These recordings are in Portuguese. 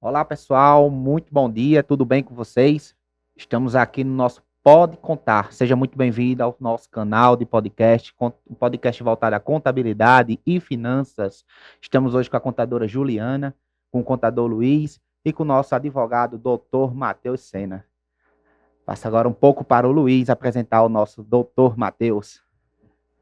Olá, pessoal, muito bom dia, tudo bem com vocês? Estamos aqui no nosso Pode Contar. Seja muito bem-vindo ao nosso canal de podcast, um podcast voltado à contabilidade e finanças. Estamos hoje com a contadora Juliana, com o contador Luiz e com o nosso advogado, doutor Matheus Sena. Passa agora um pouco para o Luiz apresentar o nosso doutor Matheus.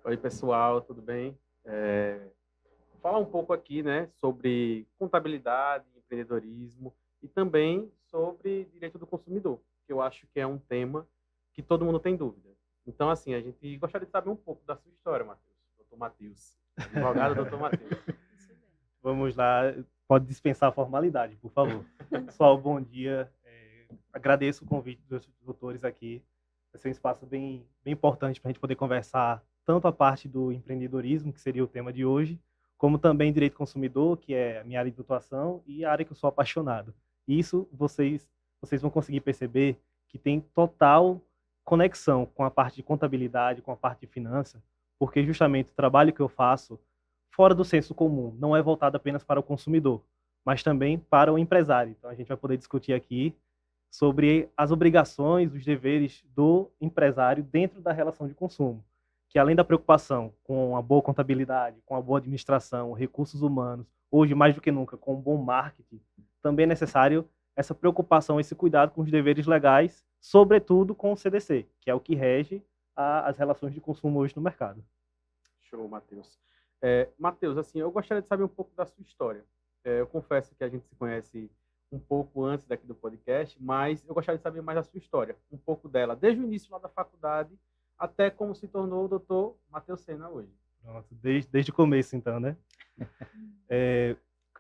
Oi, pessoal, tudo bem? Vou falar um pouco aqui, né, sobre contabilidade, empreendedorismo e também sobre direito do consumidor, que eu acho que é um tema que todo mundo tem dúvida. Então, assim, a gente gostaria de saber um pouco da sua história, Matheus. Doutor Matheus, advogado doutor Matheus. Vamos lá, pode dispensar a formalidade, por favor. Pessoal, bom dia. Agradeço o convite dos doutores aqui. Vai ser um espaço bem importante para a gente poder conversar tanto a parte do empreendedorismo, que seria o tema de hoje, como também direito consumidor, que é a minha área de atuação e a área que eu sou apaixonado. Isso vocês vão conseguir perceber que tem total conexão com a parte de contabilidade, com a parte de finança, porque justamente o trabalho que eu faço fora do senso comum, não é voltado apenas para o consumidor, mas também para o empresário. Então a gente vai poder discutir aqui sobre as obrigações, os deveres do empresário dentro da relação de consumo, que além da preocupação com a boa contabilidade, com a boa administração, recursos humanos, hoje mais do que nunca com um bom marketing, também é necessário essa preocupação, esse cuidado com os deveres legais, sobretudo com o CDC, que é o que rege as relações de consumo hoje no mercado. Show, Matheus. Matheus, assim, eu gostaria de saber um pouco da sua história. Eu confesso que a gente se conhece um pouco antes daqui do podcast, mas eu gostaria de saber mais da sua história, um pouco dela, desde o início lá da faculdade até como se tornou o doutor Matheus Sena hoje. Pronto, desde o começo, então, né?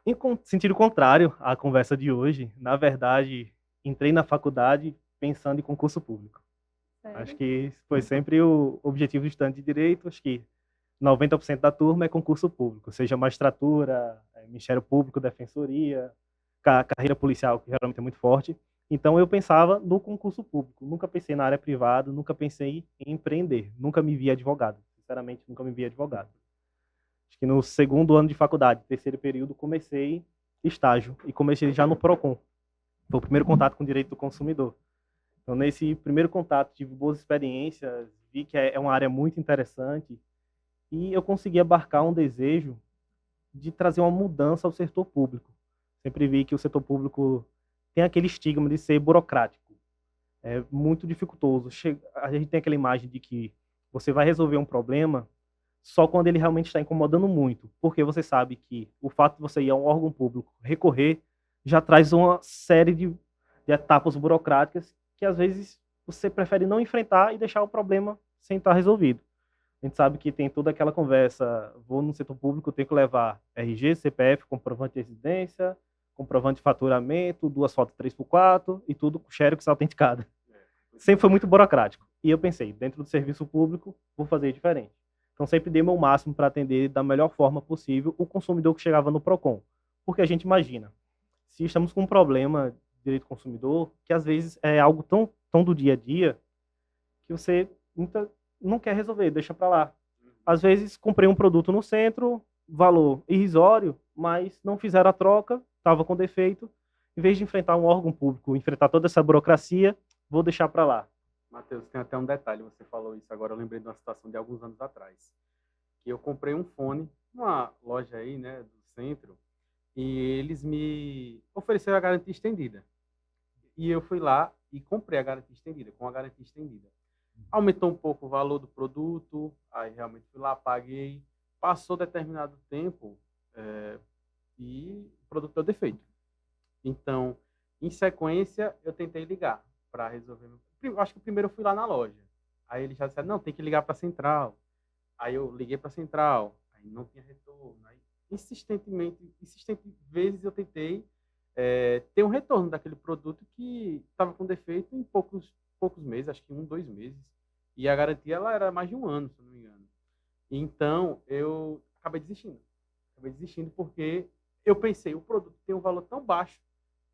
Em sentido contrário à conversa de hoje, na verdade, entrei na faculdade pensando em concurso público. Sério? Acho que foi sempre o objetivo do estudante de Direito, acho que 90% da turma é concurso público, seja magistratura, Ministério Público, Defensoria, carreira policial, que geralmente é muito forte. Então, eu pensava no concurso público. Nunca pensei na área privada, nunca pensei em empreender. Nunca me vi advogado. Sinceramente, nunca me vi advogado. Acho que no segundo ano de faculdade, terceiro período, comecei estágio. E comecei já no PROCON. Foi o primeiro contato com o direito do consumidor. Então, nesse primeiro contato, tive boas experiências, vi que é uma área muito interessante. E eu consegui abarcar um desejo de trazer uma mudança ao setor público. Sempre vi que o setor público tem aquele estigma de ser burocrático. É muito dificultoso. A gente tem aquela imagem de que você vai resolver um problema só quando ele realmente está incomodando muito, porque você sabe que o fato de você ir a um órgão público recorrer já traz uma série de etapas burocráticas que às vezes você prefere não enfrentar e deixar o problema sem estar resolvido. A gente sabe que tem toda aquela conversa, vou no setor público, tenho que levar RG, CPF, comprovante de residência, comprovante de faturamento, 2 fotos 3x4 e tudo com xerox autenticado. Sempre foi muito burocrático. E eu pensei, dentro do serviço público, vou fazer diferente. Então sempre dei meu máximo para atender da melhor forma possível o consumidor que chegava no PROCON. Porque a gente imagina, se estamos com um problema de direito do consumidor, que às vezes é algo tão do dia a dia, que você não quer resolver, deixa para lá. Às vezes comprei um produto no centro, valor irrisório, mas não fizeram a troca, estava com defeito. Em vez de enfrentar um órgão público, enfrentar toda essa burocracia, vou deixar para lá. Matheus, tem até um detalhe, você falou isso agora, eu lembrei de uma situação de alguns anos atrás, que eu comprei um fone numa loja aí, né, do centro, e eles me ofereceram a garantia estendida. E eu fui lá e comprei a garantia estendida, com a garantia estendida. Aumentou um pouco o valor do produto, aí realmente fui lá, paguei, passou determinado tempo e o produto deu defeito. Então, em sequência, eu tentei ligar para resolver. Acho que primeiro eu fui lá na loja. Aí eles já disseram, não, tem que ligar para a central. Aí eu liguei para a central, aí não tinha retorno. Aí, insistentes vezes eu tentei ter um retorno daquele produto que estava com defeito em poucos meses, acho que 1, 2 meses. E a garantia ela era mais de 1 ano, se não me engano. Então, eu acabei desistindo. Porque eu pensei, o produto tem um valor tão baixo,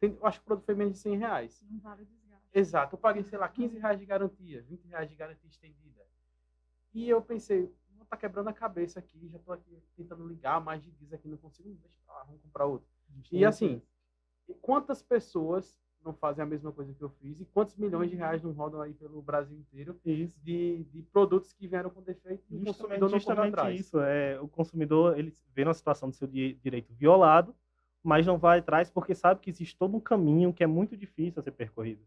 eu acho que o produto foi menos de R$100. Não vale desgaste. Exato, eu paguei, sei lá, R$15 de garantia, R$20 de garantia estendida. E eu pensei, vou estar quebrando a cabeça aqui, já estou aqui tentando ligar mais de dias aqui, não consigo, deixa pra lá, vamos comprar outro. E assim, E quantas pessoas não fazem a mesma coisa que eu fiz? E quantos milhões de reais não rodam aí pelo Brasil inteiro de produtos que vieram com defeito e o consumidor não corre atrás? Isso. O consumidor, ele vê uma situação do seu direito violado, mas não vai atrás porque sabe que existe todo um caminho que é muito difícil a ser percorrido.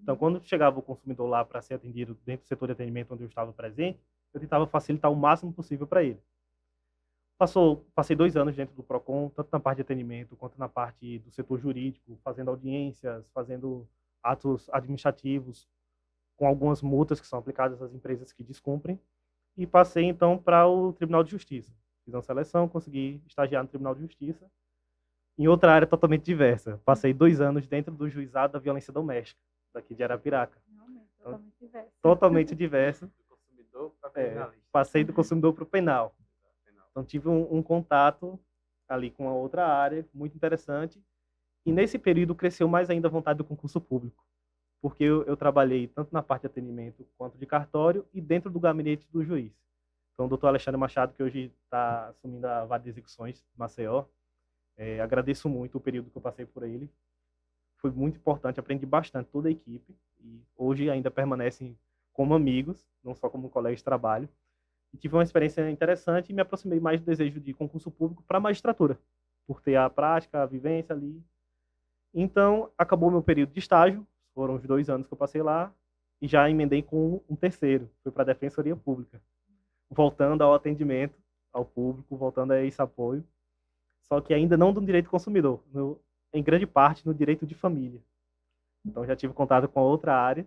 Então, quando chegava o consumidor lá para ser atendido dentro do setor de atendimento onde eu estava presente, eu tentava facilitar o máximo possível para ele. Passei 2 anos dentro do Procon, tanto na parte de atendimento quanto na parte do setor jurídico, fazendo audiências, fazendo atos administrativos, com algumas multas que são aplicadas às empresas que descumprem. E passei, então, para o Tribunal de Justiça. Fiz uma seleção, consegui estagiar no Tribunal de Justiça, em outra área totalmente diversa. Passei 2 anos dentro do Juizado da Violência Doméstica, daqui de Arapiraca. Realmente, totalmente diversa. Totalmente diversa. Do consumidor para penalista. Passei do consumidor para o penal. Então, tive um contato ali com a outra área, muito interessante. E, nesse período, cresceu mais ainda a vontade do concurso público, porque eu trabalhei tanto na parte de atendimento quanto de cartório e dentro do gabinete do juiz. Então, o doutor Alexandre Machado, que hoje está assumindo a vara de execuções de Maceió, agradeço muito o período que eu passei por ele. Foi muito importante, aprendi bastante toda a equipe e hoje ainda permanecem como amigos, não só como colegas de trabalho. E tive uma experiência interessante e me aproximei mais do desejo de concurso público para a magistratura, por ter a prática, a vivência ali. Então, acabou meu período de estágio, foram os 2 anos que eu passei lá, e já emendei com um terceiro, fui para a Defensoria Pública, voltando ao atendimento ao público, voltando a esse apoio, só que ainda não do direito do consumidor, em grande parte no direito de família. Então, já tive contato com a outra área,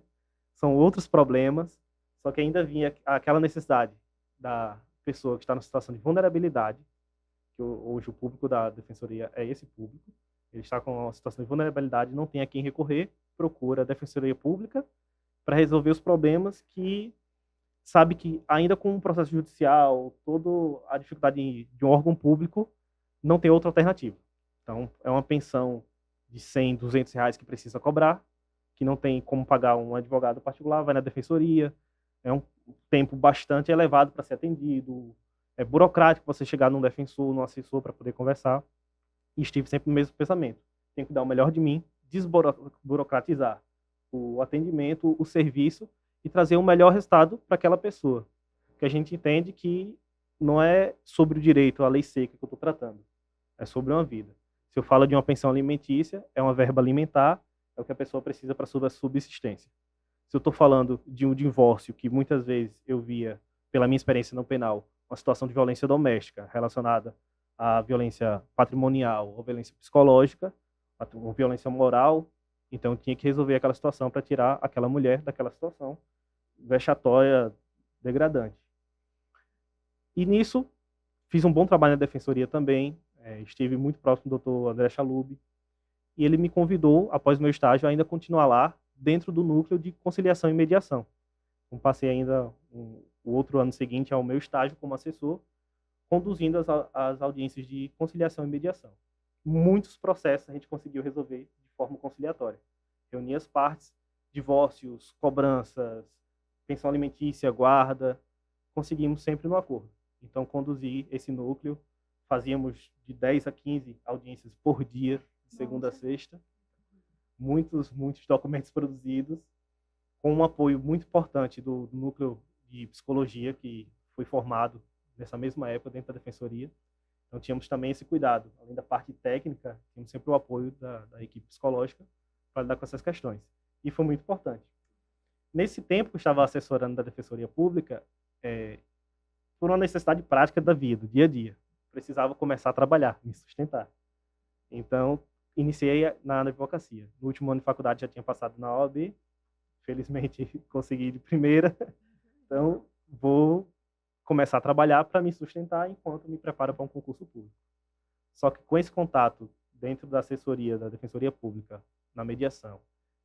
são outros problemas, só que ainda vinha aquela necessidade da pessoa que está numa situação de vulnerabilidade, que hoje o público da Defensoria é esse público, ele está com uma situação de vulnerabilidade, não tem a quem recorrer, procura a Defensoria Pública para resolver os problemas que sabe que ainda com o processo judicial, toda a dificuldade de um órgão público, não tem outra alternativa. Então, é uma pensão de 100, 200 reais que precisa cobrar, que não tem como pagar um advogado particular, vai na Defensoria, é um tempo bastante elevado para ser atendido, é burocrático você chegar num defensor, num assessor para poder conversar, e estive sempre no mesmo pensamento. Tenho que dar o melhor de mim, desburocratizar o atendimento, o serviço e trazer o melhor resultado para aquela pessoa. Porque a gente entende que não é sobre o direito, a lei seca que eu estou tratando, é sobre uma vida. Se eu falo de uma pensão alimentícia, é uma verba alimentar, é o que a pessoa precisa para sua subsistência. Se eu estou falando de um divórcio, que muitas vezes eu via, pela minha experiência no penal, uma situação de violência doméstica relacionada à violência patrimonial ou violência psicológica, ou violência moral, então eu tinha que resolver aquela situação para tirar aquela mulher daquela situação vexatória, degradante. E nisso, fiz um bom trabalho na Defensoria também, estive muito próximo do Dr. André Chalub, e ele me convidou, após meu estágio, a ainda continuar lá, dentro do núcleo de conciliação e mediação. Então, passei ainda o outro ano seguinte ao meu estágio como assessor, conduzindo as audiências de conciliação e mediação. Muitos processos a gente conseguiu resolver de forma conciliatória. Reunir as partes, divórcios, cobranças, pensão alimentícia, guarda, conseguimos sempre no acordo. Então, conduzi esse núcleo, fazíamos de 10 a 15 audiências por dia, de segunda a sexta, muitos documentos produzidos, com um apoio muito importante do núcleo de psicologia, que foi formado nessa mesma época dentro da Defensoria. Então, tínhamos também esse cuidado. Além da parte técnica, tínhamos sempre o apoio da equipe psicológica para lidar com essas questões. E foi muito importante. Nesse tempo que eu estava assessorando da Defensoria Pública, por uma necessidade prática da vida, do dia a dia, precisava começar a trabalhar, me sustentar. Então, iniciei na advocacia. No último ano de faculdade já tinha passado na OAB, felizmente consegui de primeira. Então, vou começar a trabalhar para me sustentar enquanto me preparo para um concurso público. Só que com esse contato dentro da assessoria da Defensoria Pública, na mediação,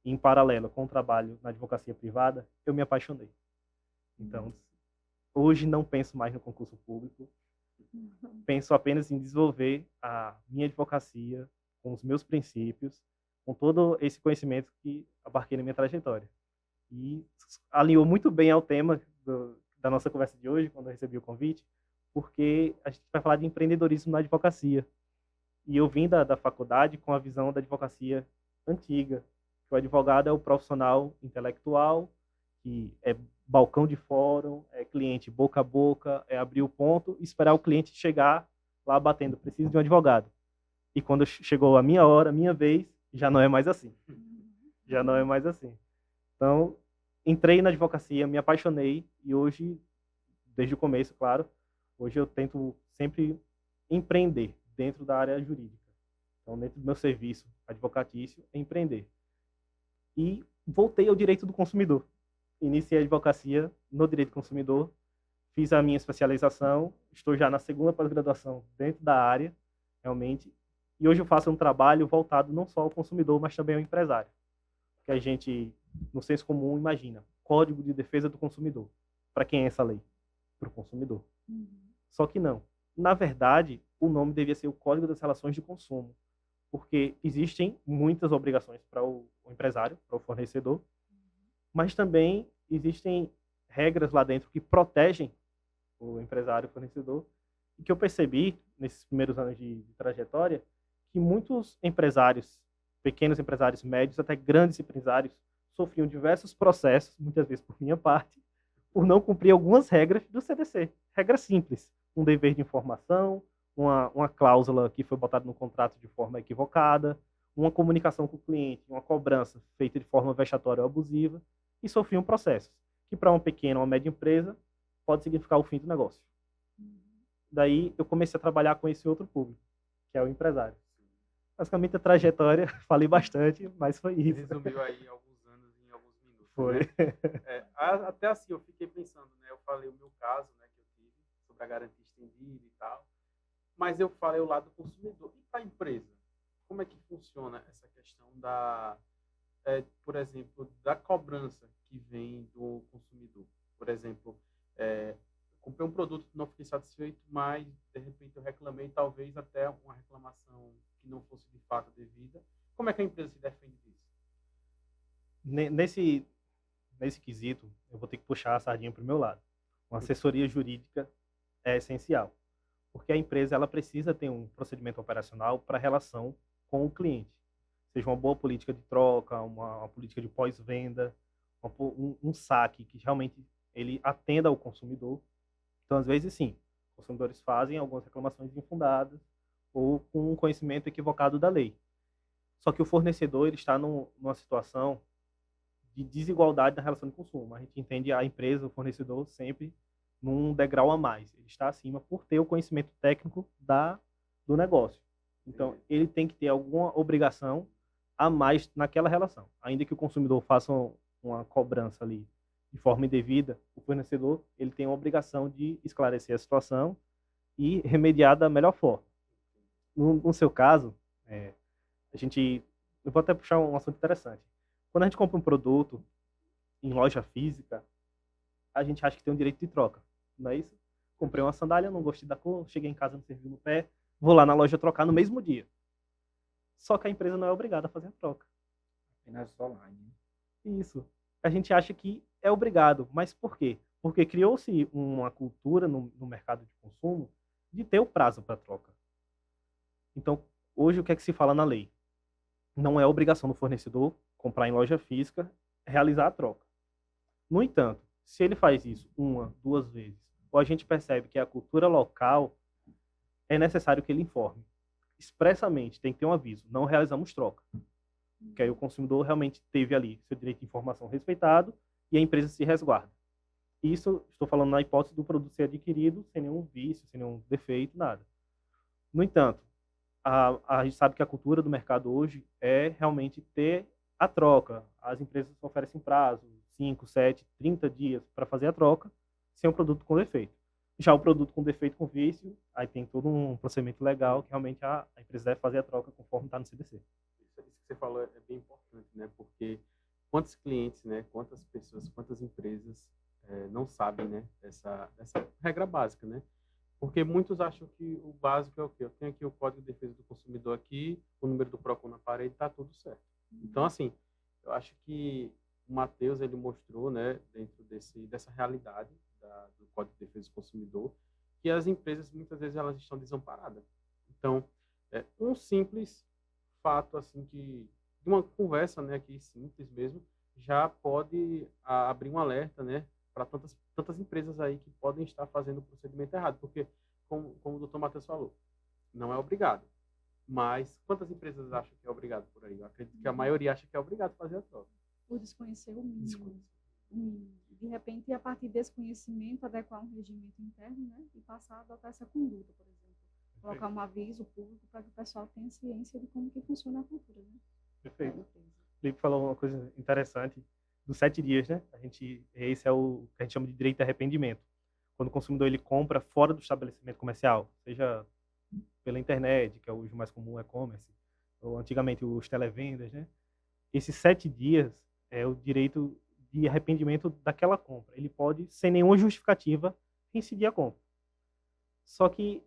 e em paralelo com o trabalho na advocacia privada, eu me apaixonei. Então, hoje não penso mais no concurso público, penso apenas em desenvolver a minha advocacia com os meus princípios, com todo esse conhecimento que abarquei na minha trajetória. E alinhou muito bem ao tema da nossa conversa de hoje, quando eu recebi o convite, porque a gente vai falar de empreendedorismo na advocacia. E eu vim da faculdade com a visão da advocacia antiga. O advogado é o profissional intelectual, que é balcão de fórum, é cliente boca a boca, é abrir o ponto e esperar o cliente chegar lá batendo, preciso de um advogado. E quando chegou a minha hora, a minha vez, já não é mais assim. Já não é mais assim. Então, entrei na advocacia, me apaixonei e hoje, desde o começo, claro, hoje eu tento sempre empreender dentro da área jurídica. Então, dentro do meu serviço advocatício, é empreender. E voltei ao direito do consumidor. Iniciei a advocacia no direito do consumidor, fiz a minha especialização, estou já na segunda pós-graduação dentro da área, realmente, e hoje eu faço um trabalho voltado não só ao consumidor, mas também ao empresário. Que a gente, no senso comum, imagina, Código de Defesa do Consumidor. Para quem é essa lei? Para o consumidor. Só que não. Na verdade, o nome devia ser o Código das Relações de Consumo, porque existem muitas obrigações para o empresário, para o fornecedor, mas também existem regras lá dentro que protegem o empresário, o fornecedor, e que eu percebi, nesses primeiros anos de trajetória, que muitos empresários, pequenos empresários médios, até grandes empresários, sofriam diversos processos, muitas vezes por minha parte, por não cumprir algumas regras do CDC. Regras simples, um dever de informação, uma cláusula que foi botada no contrato de forma equivocada, uma comunicação com o cliente, uma cobrança feita de forma vexatória ou abusiva, e sofriam processos, que para uma pequena ou uma média empresa pode significar o fim do negócio. Daí eu comecei a trabalhar com esse outro público, que é o empresário. Basicamente a trajetória, falei bastante, mas foi isso. Resumiu aí alguns anos em alguns minutos. Foi. Né? Até assim, eu fiquei pensando, né? Eu falei o meu caso, né, que eu tive, sobre a garantia estendida e tal, mas eu falei o lado do consumidor. E para a empresa? Como é que funciona essa questão da, por exemplo, da cobrança que vem do consumidor? Por exemplo, comprei um produto que não fiquei satisfeito, mas de repente eu reclamei, talvez até uma reclamação que não fosse de fato devida. Como é que a empresa se defende disso? Nesse quesito, eu vou ter que puxar a sardinha para o meu lado. Uma assessoria jurídica é essencial, porque a empresa ela precisa ter um procedimento operacional para a relação com o cliente. Seja uma boa política de troca, uma política de pós-venda, um saque que realmente ele atenda ao consumidor. Então, às vezes, sim, consumidores fazem algumas reclamações infundadas ou com um conhecimento equivocado da lei. Só que o fornecedor ele está numa situação de desigualdade na relação de consumo. A gente entende a empresa, o fornecedor, sempre num degrau a mais. Ele está acima por ter o conhecimento técnico do negócio. Então, ele tem que ter alguma obrigação a mais naquela relação. Ainda que o consumidor faça uma cobrança ali de forma indevida, o fornecedor ele tem a obrigação de esclarecer a situação e remediar da melhor forma. No seu caso, eu vou até puxar um assunto interessante. Quando a gente compra um produto em loja física, a gente acha que tem um direito de troca, não é isso? Comprei uma sandália, não gostei da cor, cheguei em casa, não serviu no pé, vou lá na loja trocar no mesmo dia. Só que a empresa não é obrigada a fazer a troca. Apenas online. Isso. A gente acha que é obrigado, mas por quê? Porque criou-se uma cultura no mercado de consumo de ter o prazo para troca. Então, hoje o que é que se fala na lei? Não é obrigação do fornecedor comprar em loja física, realizar a troca. No entanto, se ele faz isso uma, duas vezes, ou a gente percebe que é a cultura local, é necessário que ele informe. Expressamente, tem que ter um aviso, não realizamos troca. Que aí o consumidor realmente teve ali seu direito de informação respeitado e a empresa se resguarda. Isso, estou falando na hipótese do produto ser adquirido sem nenhum vício, sem nenhum defeito, nada. No entanto, a gente sabe que a cultura do mercado hoje é realmente ter a troca. As empresas oferecem prazo, 5, 7, 30 dias para fazer a troca, sem um produto com defeito. Já o produto com defeito, com vício, aí tem todo um procedimento legal que realmente a empresa deve fazer a troca conforme está no CDC. Isso que você falou é bem importante, né? Porque quantos clientes, né? Quantas pessoas, quantas empresas não sabem, né? Dessa regra básica, né? Porque muitos acham que o básico é o quê? Eu tenho aqui o Código de Defesa do Consumidor aqui, o número do PROCON na parede, está tudo certo. Então, assim, eu acho que o Matheus, ele mostrou, né, dentro dessa realidade do Código de Defesa do Consumidor, que as empresas, muitas vezes, elas estão desamparadas. Então, Um simples fato, assim, de uma conversa, né, aqui simples mesmo, já pode abrir um alerta, né, para tantas empresas aí que podem estar fazendo o procedimento errado, porque, como o doutor Matheus falou, não é obrigado. Mas quantas empresas acham que é obrigado por aí? Eu acredito que a maioria acha que é obrigado a fazer a troca. Por desconhecer o mínimo. De repente, a partir desse conhecimento, adequar um regimento interno, né? E passar a adotar essa conduta, por exemplo. Colocar um aviso público para que o pessoal tenha ciência de como que funciona a cultura, né? Perfeito. O Felipe falou uma coisa interessante dos 7 dias, né? Esse é o que a gente chama de direito de arrependimento. Quando o consumidor ele compra fora do estabelecimento comercial, seja pela internet, que é o mais comum, e-commerce, ou antigamente os televendas, né? Esses 7 dias é o direito de arrependimento daquela compra. Ele pode, sem nenhuma justificativa, reincidir a compra. Só que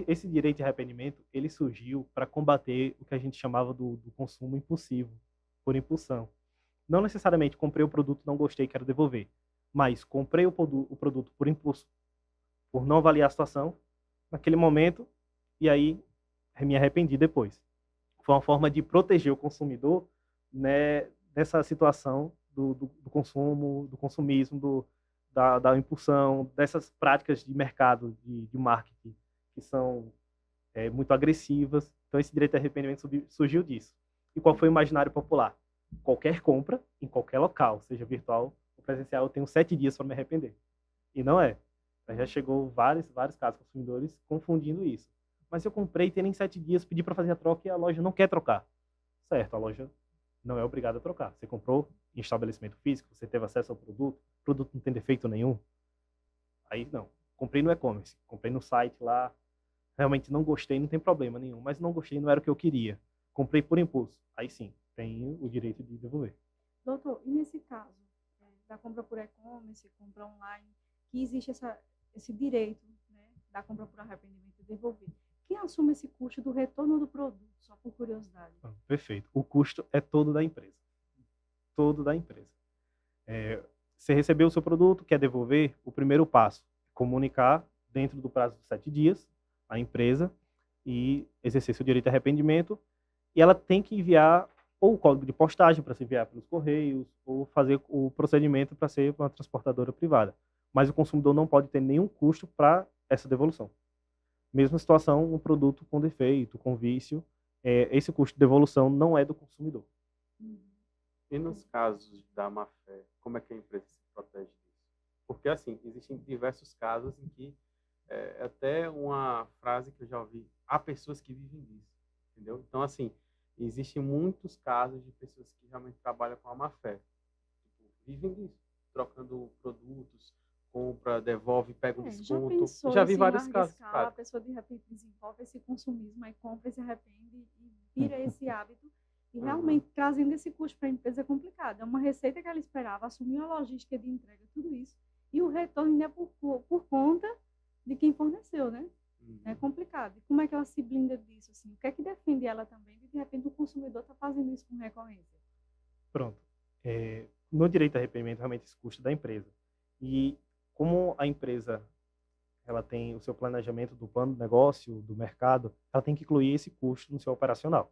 esse direito de arrependimento, ele surgiu para combater o que a gente chamava do consumo impulsivo, por impulsão. Não necessariamente comprei o produto, não gostei, quero devolver. Mas comprei o produto por impulso, por não avaliar a situação, naquele momento, e aí me arrependi depois. Foi uma forma de proteger o consumidor, né, dessa situação do consumo, do consumismo, da impulsão, dessas práticas de mercado, de marketing, que são muito agressivas. Então, esse direito de arrependimento surgiu disso. E qual foi o imaginário popular? Qualquer compra, em qualquer local, seja virtual ou presencial, eu tenho 7 dias para me arrepender. E não é. Já chegou vários casos, consumidores confundindo isso. Mas eu comprei, tem nem 7 dias, pedi para fazer a troca e a loja não quer trocar. Certo, a loja não é obrigada a trocar. Você comprou em estabelecimento físico, você teve acesso ao produto, o produto não tem defeito nenhum. Aí não. Comprei no e-commerce, comprei no site lá, realmente não gostei, não tem problema nenhum, mas não gostei, não era o que eu queria. Comprei por impulso. Aí sim, tem o direito de devolver. Doutor, e nesse caso da compra por e-commerce, compra online, que existe esse direito, né, da compra por arrependimento e devolver, quem assume esse custo do retorno do produto, só por curiosidade? Perfeito. O custo é todo da empresa. Todo da empresa. Você recebeu o seu produto, quer devolver, o primeiro passo é comunicar dentro do prazo de 7 dias a empresa e exercer seu direito de arrependimento, e ela tem que enviar ou o código de postagem para se enviar pelos correios, ou fazer o procedimento para ser uma transportadora privada. Mas o consumidor não pode ter nenhum custo para essa devolução. Mesma situação, um produto com defeito, com vício, esse custo de devolução não é do consumidor. E nos casos da má-fé, como é que a empresa se protege disso? Porque, assim, existem diversos casos em que, até uma frase que eu já ouvi, há pessoas que vivem disso, entendeu? Então, assim, existem muitos casos de pessoas que realmente trabalham com a má-fé. Tipo, vivem disso, trocando produtos, compra, devolve, pega um desconto. Já vi vários casos. Escala, a pessoa de repente desenvolve esse consumismo, aí compra e se arrepende e vira esse hábito. E realmente trazendo esse custo para a empresa é complicado. É uma receita que ela esperava, assumir a logística de entrega, tudo isso. E o retorno ainda é por conta de quem forneceu, né? É complicado. E como é que ela se blinda disso? Assim? O que é que defende ela também? De repente o consumidor está fazendo isso com recorrência. Pronto. No direito de arrependimento, realmente esse custo é da empresa. E como a empresa ela tem o seu planejamento do plano de negócio, do mercado, ela tem que incluir esse custo no seu operacional.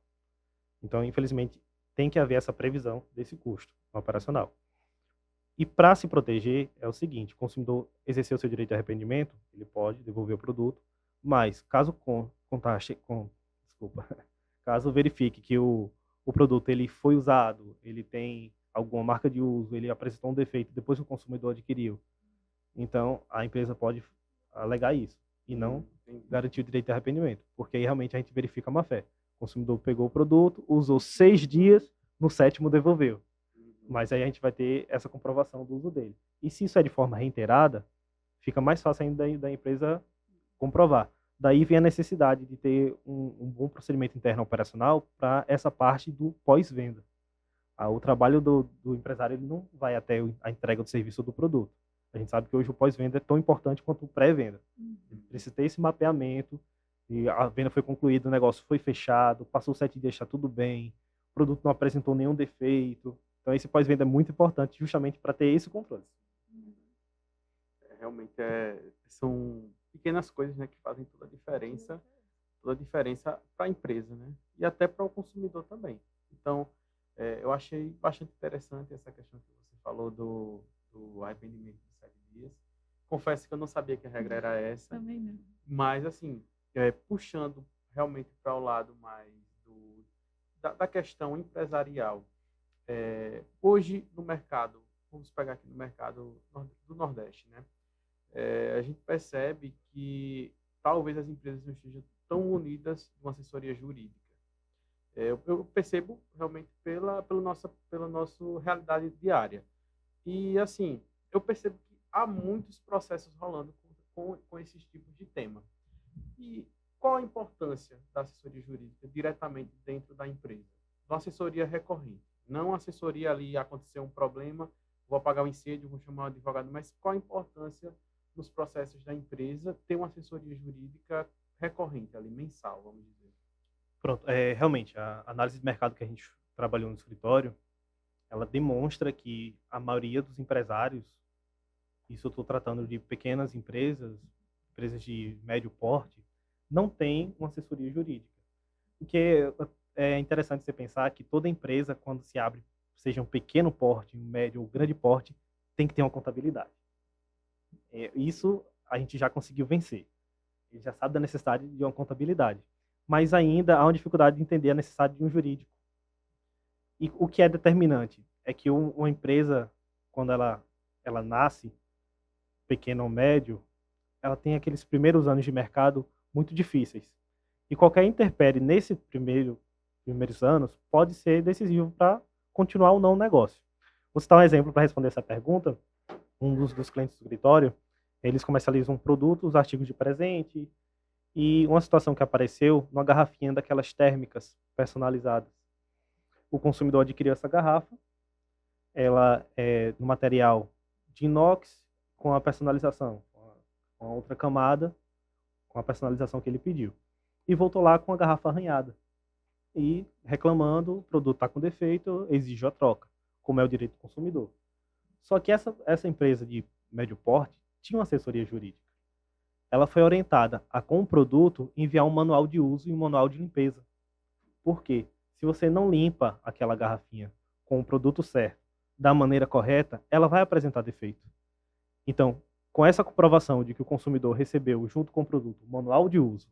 Então, infelizmente, tem que haver essa previsão desse custo operacional. E para se proteger, é o seguinte, o consumidor exercer o seu direito de arrependimento, ele pode devolver o produto, mas caso caso verifique que o produto ele foi usado, ele tem alguma marca de uso, ele apresentou um defeito depois que o consumidor adquiriu, então a empresa pode alegar isso e não garantir o direito de arrependimento, porque aí realmente a gente verifica a má-fé. O consumidor pegou o produto, usou 6 dias, no 7º devolveu. Mas aí a gente vai ter essa comprovação do uso dele. E se isso é de forma reiterada, fica mais fácil ainda da empresa comprovar. Daí vem a necessidade de ter um bom procedimento interno operacional para essa parte do pós-venda. O trabalho do empresário ele não vai até a entrega do serviço ou do produto. A gente sabe que hoje o pós-venda é tão importante quanto o pré-venda. Precisa ter esse mapeamento, e a venda foi concluída, o negócio foi fechado, passou 7 dias, está tudo bem, o produto não apresentou nenhum defeito. Então, esse pós-venda é muito importante justamente para ter esse controle. Realmente são pequenas coisas, né, que fazem toda a toda a diferença para a empresa, né? E até para o consumidor também. Então, eu achei bastante interessante essa questão que você falou do arrependimento de 7 dias. Confesso que eu não sabia que a regra era essa. Também não. Mas, assim, puxando realmente para o lado mais da questão empresarial. Hoje, no mercado, vamos pegar aqui no mercado do Nordeste, né? A gente percebe que talvez as empresas não estejam tão unidas numa assessoria jurídica. Eu percebo realmente pela nossa realidade diária. E, assim, eu percebo que há muitos processos rolando com esses tipos de tema. E qual a importância da assessoria jurídica diretamente dentro da empresa? Uma assessoria recorrente, não assessoria ali, aconteceu um problema, vou apagar o incêndio, vou chamar um advogado, mas qual a importância nos processos da empresa ter uma assessoria jurídica recorrente ali, mensal, vamos dizer? Pronto, realmente, a análise de mercado que a gente trabalhou no escritório, ela demonstra que a maioria dos empresários, isso eu estou tratando de pequenas empresas, empresas de médio porte, não tem uma assessoria jurídica. Porque é interessante você pensar que toda empresa, quando se abre, seja um pequeno porte, um médio ou grande porte, tem que ter uma contabilidade. Isso a gente já conseguiu vencer. Ele já sabe da necessidade de uma contabilidade. Mas ainda há uma dificuldade de entender a necessidade de um jurídico. E o que é determinante é que uma empresa, quando ela nasce, pequeno ou médio, ela tem aqueles primeiros anos de mercado muito difíceis. E qualquer intempérie nesses primeiros anos pode ser decisivo para continuar ou não o negócio. Vou citar um exemplo para responder essa pergunta. Um dos clientes do escritório, eles comercializam produtos, artigos de presente, e uma situação que apareceu numa garrafinha daquelas térmicas personalizadas. O consumidor adquiriu essa garrafa, ela é no material de inox com a personalização, com a outra camada, com a personalização que ele pediu. E voltou lá com a garrafa arranhada. E reclamando, o produto está com defeito, exige a troca, como é o direito do consumidor. Só que essa empresa de médio porte tinha uma assessoria jurídica. Ela foi orientada a, com o produto, enviar um manual de uso e um manual de limpeza. Por quê? Se você não limpa aquela garrafinha com o produto certo, da maneira correta, ela vai apresentar defeito. Então, com essa comprovação de que o consumidor recebeu, junto com o produto, o manual de uso,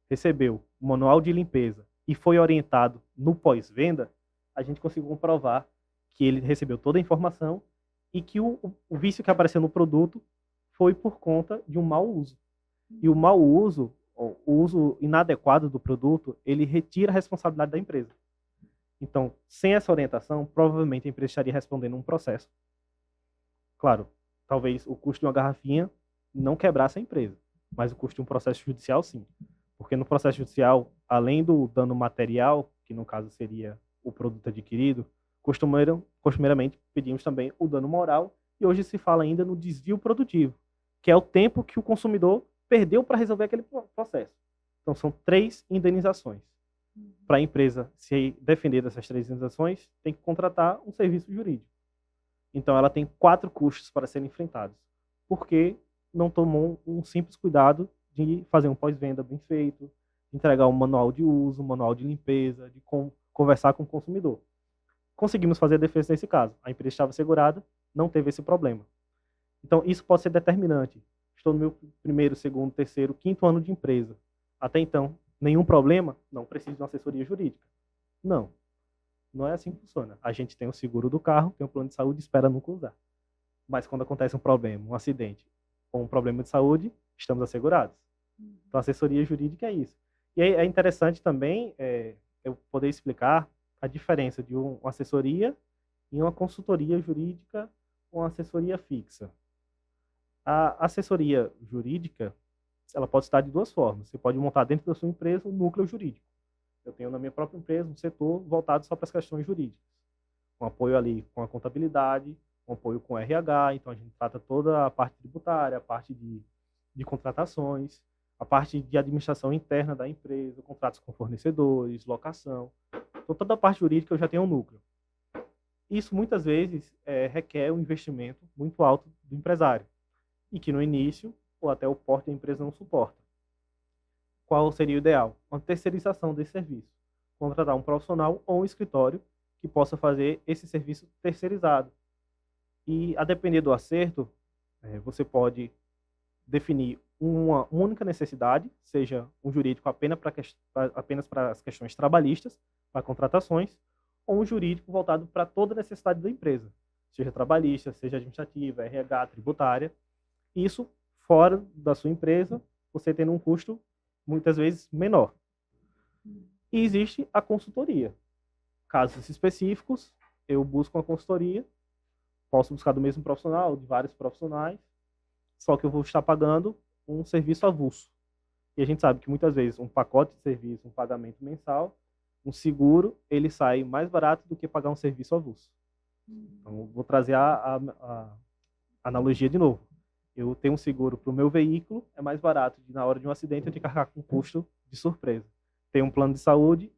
recebeu o manual de limpeza e foi orientado no pós-venda, a gente conseguiu comprovar que ele recebeu toda a informação e que o vício que apareceu no produto foi por conta de um mau uso. E o mau uso, o uso inadequado do produto, ele retira a responsabilidade da empresa. Então, sem essa orientação, provavelmente a empresa estaria respondendo um processo. Claro, talvez o custo de uma garrafinha não quebrasse a empresa, mas o custo de um processo judicial, sim. Porque no processo judicial, além do dano material, que no caso seria o produto adquirido, costumeiramente pedimos também o dano moral, e hoje se fala ainda no desvio produtivo, que é o tempo que o consumidor perdeu para resolver aquele processo. Então, são 3 indenizações. Para a empresa se defender dessas 3 indenizações, tem que contratar um serviço jurídico. Então, ela tem 4 custos para serem enfrentados, porque não tomou um simples cuidado de fazer um pós-venda bem feito, de entregar um manual de uso, um manual de limpeza, de conversar com o consumidor. Conseguimos fazer a defesa nesse caso. A empresa estava segurada, não teve esse problema. Então, isso pode ser determinante. Estou no meu primeiro, segundo, terceiro, quinto ano de empresa. Até então, nenhum problema, não preciso de uma assessoria jurídica. Não. Não é assim que funciona. A gente tem o seguro do carro, tem um plano de saúde, espera nunca usar. Mas quando acontece um problema, um acidente ou um problema de saúde, estamos assegurados. Então, a assessoria jurídica é isso. E aí é interessante também eu poder explicar a diferença de uma assessoria e uma consultoria jurídica ou uma assessoria fixa. A assessoria jurídica, ela pode estar de 2 formas. Você pode montar dentro da sua empresa um núcleo jurídico. Eu tenho na minha própria empresa um setor voltado só para as questões jurídicas. Um apoio ali com a contabilidade, um apoio com o RH, então a gente trata toda a parte tributária, a parte de contratações, a parte de administração interna da empresa, contratos com fornecedores, locação. Então toda a parte jurídica eu já tenho um núcleo. Isso muitas vezes requer um investimento muito alto do empresário, e que no início, ou até o porte da empresa não suporta. qual seria o ideal? Uma terceirização desse serviço. Contratar um profissional ou um escritório que possa fazer esse serviço terceirizado. E, a depender do acerto, você pode definir uma única necessidade, seja um jurídico apenas para as questões trabalhistas, para contratações, ou um jurídico voltado para toda a necessidade da empresa, seja trabalhista, seja administrativa, RH, tributária. Isso fora da sua empresa, você tendo um custo muitas vezes menor. E existe a consultoria. Casos específicos, eu busco uma consultoria, posso buscar do mesmo profissional, de vários profissionais, só que eu vou estar pagando um serviço avulso. E a gente sabe que muitas vezes um pacote de serviço, um pagamento mensal, um seguro, ele sai mais barato do que pagar um serviço avulso. Então, vou trazer a analogia de novo. Eu tenho um seguro para o meu veículo, é mais barato de, na hora de um acidente, eu tenho que carregar com custo de surpresa. Tenho um plano de saúde,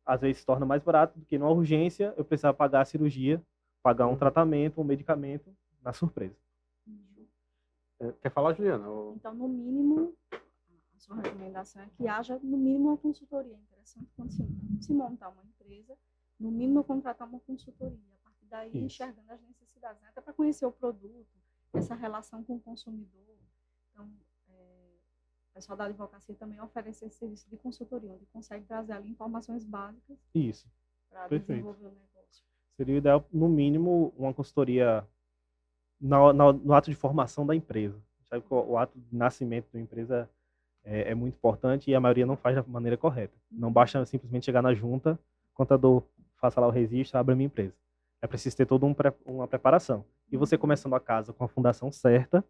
às vezes se torna mais barato do que numa urgência, eu precisar pagar a cirurgia, pagar um tratamento, um medicamento na surpresa. Quer falar, Juliana? Então, no mínimo, a sua recomendação é que haja, no mínimo, uma consultoria. Interessante quando se montar uma empresa, no mínimo, contratar uma consultoria. A partir daí, enxergando as necessidades, né? Até para conhecer o produto, essa relação com o consumidor. Então, o pessoal da advocacia também oferece esse serviço de consultoria, onde consegue trazer ali informações básicas para desenvolver o negócio. Seria o ideal, no mínimo, uma consultoria no ato de formação da empresa. Sabe que o ato de nascimento da empresa é muito importante e a maioria não faz da maneira correta. Não basta simplesmente chegar na junta, contador, faça lá o registro, abra a minha empresa. É preciso ter toda uma preparação. E você começando a casa com a fundação certa,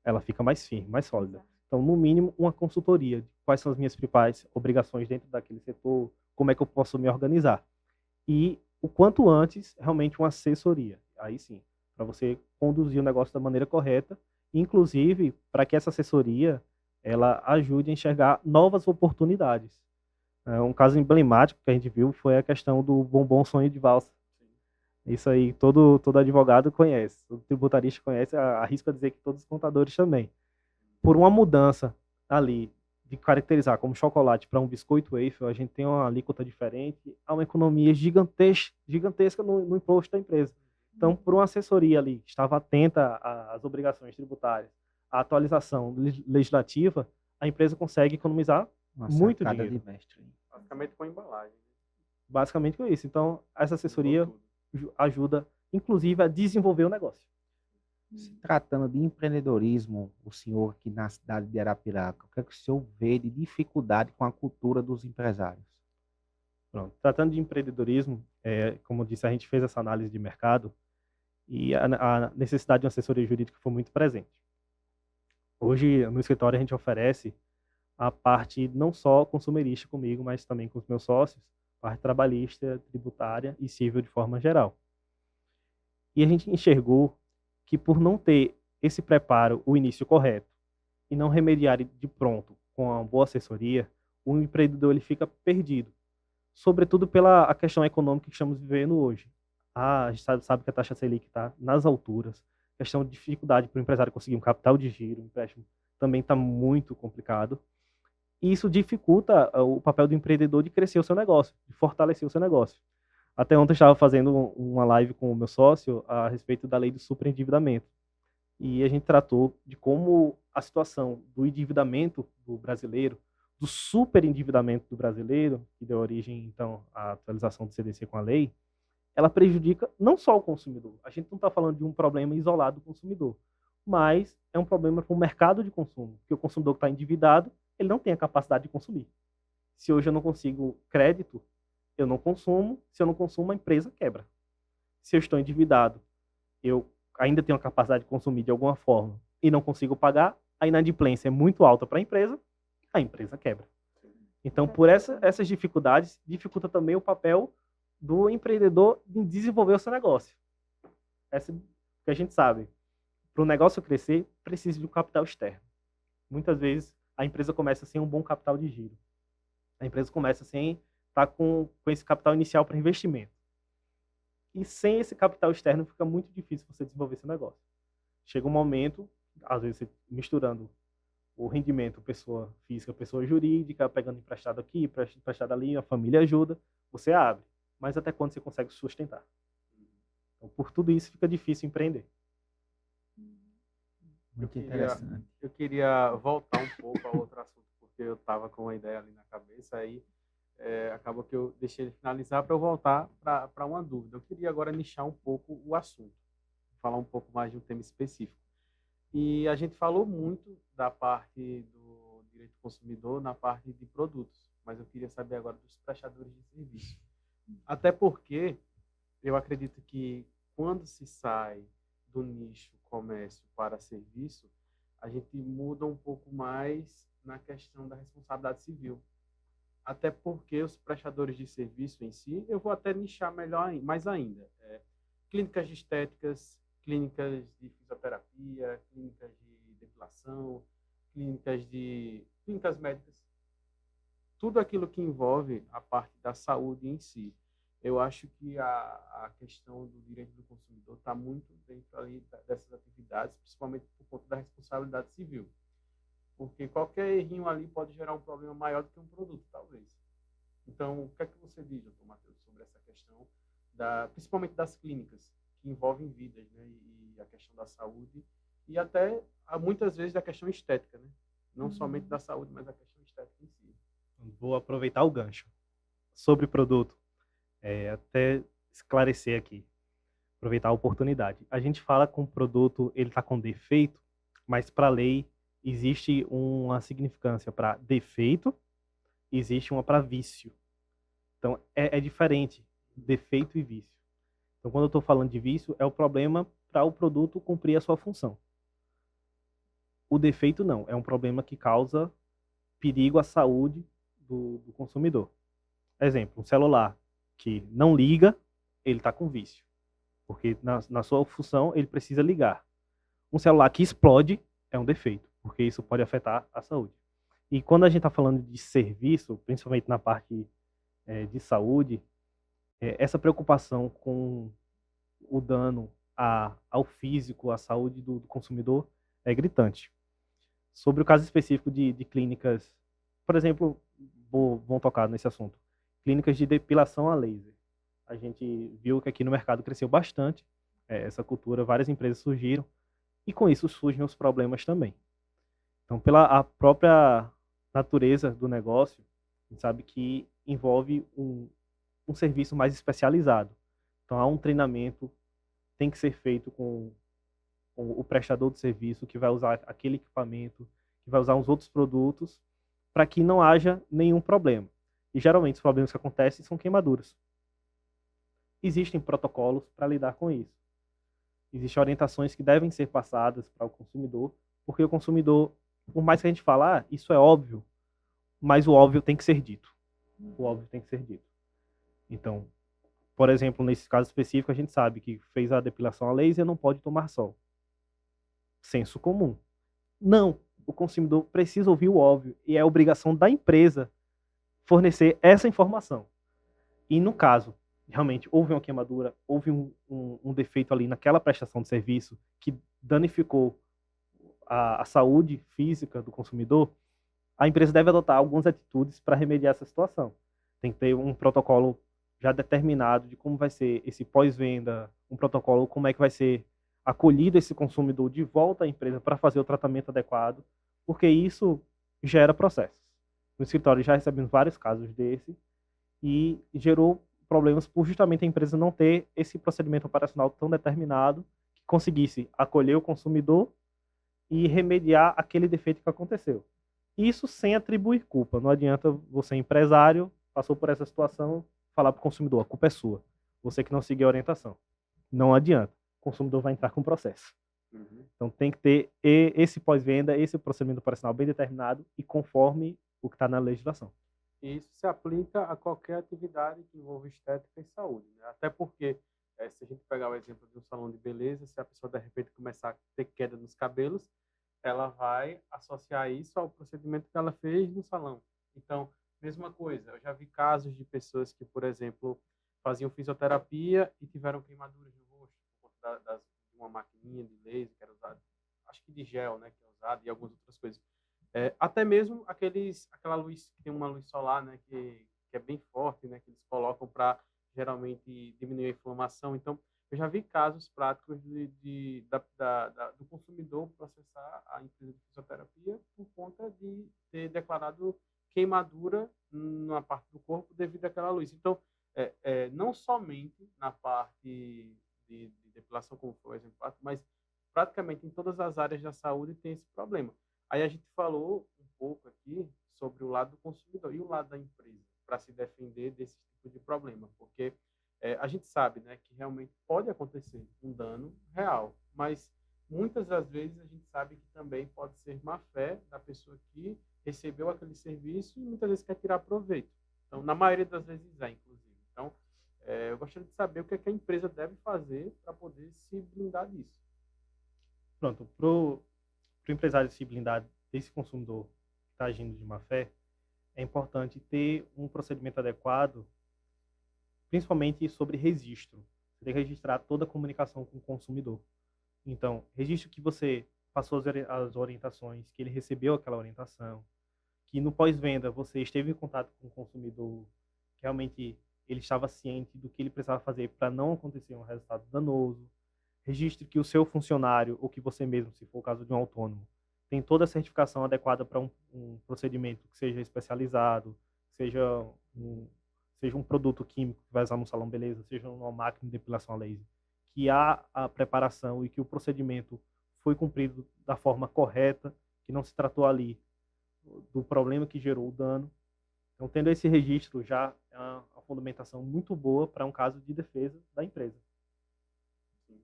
ela fica mais firme, mais sólida. Então, no mínimo, uma consultoria de quais são as minhas principais obrigações dentro daquele setor, como é que eu posso me organizar. E, o quanto antes, realmente uma assessoria. Aí sim, para você conduzir o negócio da maneira correta, inclusive para que essa assessoria ela ajude a enxergar novas oportunidades. Um caso emblemático que a gente viu foi a questão do bombom sonho de valsa. Isso aí todo advogado conhece, todo tributarista conhece, arrisco a dizer que todos os contadores também. Por uma mudança ali de caracterizar como chocolate para um biscoito Eiffel, a gente tem uma alíquota diferente, há uma economia gigantesca no imposto da empresa. Então, por uma assessoria ali, que estava atenta às obrigações tributárias, à atualização legislativa, a empresa consegue economizar muito dinheiro. De mestre. Basicamente com embalagem. Basicamente com isso. Então, essa assessoria ajuda, inclusive, a desenvolver o negócio. Se tratando de empreendedorismo, o senhor aqui na cidade de Arapiraca, o que é que o senhor vê de dificuldade com a cultura dos empresários? Pronto. Tratando de empreendedorismo, como eu disse, a gente fez essa análise de mercado e a necessidade de uma assessoria jurídica foi muito presente. Hoje, no escritório, a gente oferece a parte não só consumerista comigo, mas também com os meus sócios, parte trabalhista, tributária e civil de forma geral. E a gente enxergou que por não ter esse preparo, o início correto, e não remediar de pronto com uma boa assessoria, o empreendedor ele fica perdido. Sobretudo pela questão econômica que estamos vivendo hoje. A gente sabe que a taxa Selic está nas alturas, questão de dificuldade para o empresário conseguir um capital de giro, um empréstimo, também está muito complicado. E isso dificulta o papel do empreendedor de crescer o seu negócio, de fortalecer o seu negócio. Até ontem eu estava fazendo uma live com o meu sócio a respeito da lei do superendividamento. E a gente tratou de como a situação do endividamento do brasileiro, do superendividamento do brasileiro, que deu origem, então, à atualização do CDC com a lei, ela prejudica não só o consumidor. A gente não está falando de um problema isolado do consumidor, mas é um problema para o mercado de consumo, porque o consumidor que está endividado, ele não tem a capacidade de consumir. Se hoje eu não consigo crédito, eu não consumo. Se eu não consumo, a empresa quebra. Se eu estou endividado, eu ainda tenho a capacidade de consumir de alguma forma e não consigo pagar, a inadimplência é muito alta para a empresa quebra. Então, por essas dificuldades, dificulta também o papel do empreendedor em desenvolver o seu negócio. Essa que a gente sabe, para o negócio crescer, precisa de um capital externo. Muitas vezes, a empresa começa sem um bom capital de giro. A empresa começa sem estar com esse capital inicial para investimento. E sem esse capital externo, fica muito difícil você desenvolver seu negócio. Chega um momento, às vezes, você misturando o rendimento pessoa física, pessoa jurídica, pegando emprestado aqui, emprestado ali, a família ajuda, você abre. Mas até quando você consegue sustentar? Então, por tudo isso, fica difícil empreender. Muito interessante. Eu queria voltar um pouco a outro assunto, porque eu estava com uma ideia ali na cabeça, aí acabou que eu deixei ele finalizar para eu voltar para uma dúvida. Eu queria agora nichar um pouco o assunto, falar um pouco mais de um tema específico. E a gente falou muito da parte do direito do consumidor na parte de produtos, mas eu queria saber agora dos prestadores de serviço. Até porque eu acredito que quando se sai do nicho comércio para serviço, a gente muda um pouco mais na questão da responsabilidade civil. Até porque os prestadores de serviço em si, eu vou até nichar melhor, mais ainda. Clínicas de estéticas, clínicas de fisioterapia, clínicas de depilação, clínicas médicas. Tudo aquilo que envolve a parte da saúde em si. Eu acho que a questão do direito do consumidor está muito dentro ali dessas atividades, principalmente por conta da responsabilidade civil. Porque qualquer errinho ali pode gerar um problema maior do que um produto, talvez. Então, o que é que você diz, doutor Matheus, sobre essa questão, principalmente das clínicas, que envolvem vidas, né? E a questão da saúde, e até, muitas vezes, da questão estética, né? Não somente da saúde, mas da questão estética em si. Vou aproveitar o gancho. Sobre produto, até esclarecer aqui, aproveitar a oportunidade. A gente fala que um produto ele está com defeito, mas para a lei existe uma significância para defeito, existe uma para vício. Então, é diferente, defeito e vício. Então, quando eu estou falando de vício, é o problema para o produto cumprir a sua função. O defeito não, é um problema que causa perigo à saúde do consumidor. Exemplo, um celular que não liga, ele está com vício. Porque na sua função, ele precisa ligar. Um celular que explode é um defeito, porque isso pode afetar a saúde. E quando a gente está falando de serviço, principalmente na parte de saúde, essa preocupação com o dano ao físico, à saúde do consumidor, é gritante. Sobre o caso específico de clínicas, por exemplo, vão tocar nesse assunto, clínicas de depilação a laser. A gente viu que aqui no mercado cresceu bastante essa cultura, várias empresas surgiram, e com isso surgem os problemas também. Então, pela própria natureza do negócio, a gente sabe que envolve um serviço mais especializado. Então, há um treinamento, tem que ser feito com o prestador de serviço, que vai usar aquele equipamento, que vai usar uns outros produtos, para que não haja nenhum problema. E, geralmente, os problemas que acontecem são queimaduras. Existem protocolos para lidar com isso. Existem orientações que devem ser passadas para o consumidor, porque o consumidor, por mais que a gente fale, isso é óbvio, mas o óbvio tem que ser dito. O óbvio tem que ser dito. Então, por exemplo, nesse caso específico, a gente sabe que fez a depilação a laser não pode tomar sol. Senso comum. Não, o consumidor precisa ouvir o óbvio e é obrigação da empresa fornecer essa informação. E no caso, realmente, houve uma queimadura, houve um defeito ali naquela prestação de serviço que danificou a saúde física do consumidor, a empresa deve adotar algumas atitudes para remediar essa situação. Tem que ter um protocolo já determinado de como vai ser esse pós-venda, um protocolo como é que vai ser acolhido esse consumidor de volta à empresa para fazer o tratamento adequado, porque isso gera processos. No escritório já recebemos vários casos desse e gerou problemas por justamente a empresa não ter esse procedimento operacional tão determinado que conseguisse acolher o consumidor e remediar aquele defeito que aconteceu. Isso sem atribuir culpa. Não adianta você, empresário, passou por essa situação, falar para o consumidor, a culpa é sua. Você que não seguiu a orientação. Não adianta. O consumidor vai entrar com o processo. Então tem que ter esse pós-venda, esse procedimento operacional bem determinado e conforme o que está na legislação. E isso se aplica a qualquer atividade que envolva estética e saúde, né? Até porque, se a gente pegar o exemplo de um salão de beleza, se a pessoa de repente começar a ter queda nos cabelos, ela vai associar isso ao procedimento que ela fez no salão. Então, mesma coisa, eu já vi casos de pessoas que, por exemplo, faziam fisioterapia e tiveram queimaduras no rosto por conta de uma maquininha de laser que era usada, acho que de gel, né, que é usado, e algumas outras coisas. Até mesmo aquela luz que tem uma luz solar, né, que é bem forte, né, que eles colocam para geralmente diminuir a inflamação. Então, eu já vi casos práticos do consumidor processar a empresa de fisioterapia por conta de ter declarado queimadura na parte do corpo devido àquela luz. Então, não somente na parte de depilação, como foi o exemplo, mas praticamente em todas as áreas da saúde tem esse problema. Aí a gente falou um pouco aqui sobre o lado do consumidor e o lado da empresa para se defender desse tipo de problema, porque a gente sabe, né, que realmente pode acontecer um dano real, mas muitas das vezes a gente sabe que também pode ser má fé da pessoa que recebeu aquele serviço e muitas vezes quer tirar proveito. Então, na maioria das vezes inclusive. Então, eu gostaria de saber o que é que a empresa deve fazer para poder se blindar disso. Pronto, pro empresário se blindar desse consumidor que está agindo de má fé, é importante ter um procedimento adequado, principalmente sobre registro. Você tem que registrar toda a comunicação com o consumidor. Então, registro que você passou as orientações, que ele recebeu aquela orientação, que no pós-venda você esteve em contato com o consumidor, que realmente ele estava ciente do que ele precisava fazer para não acontecer um resultado danoso. Registre que o seu funcionário, ou que você mesmo, se for o caso de um autônomo, tem toda a certificação adequada para um procedimento que seja especializado, seja um produto químico que vai usar no salão beleza, seja uma máquina de depilação a laser, que há a preparação e que o procedimento foi cumprido da forma correta, que não se tratou ali do problema que gerou o dano. Então, tendo esse registro já é uma fundamentação muito boa para um caso de defesa da empresa. Sim,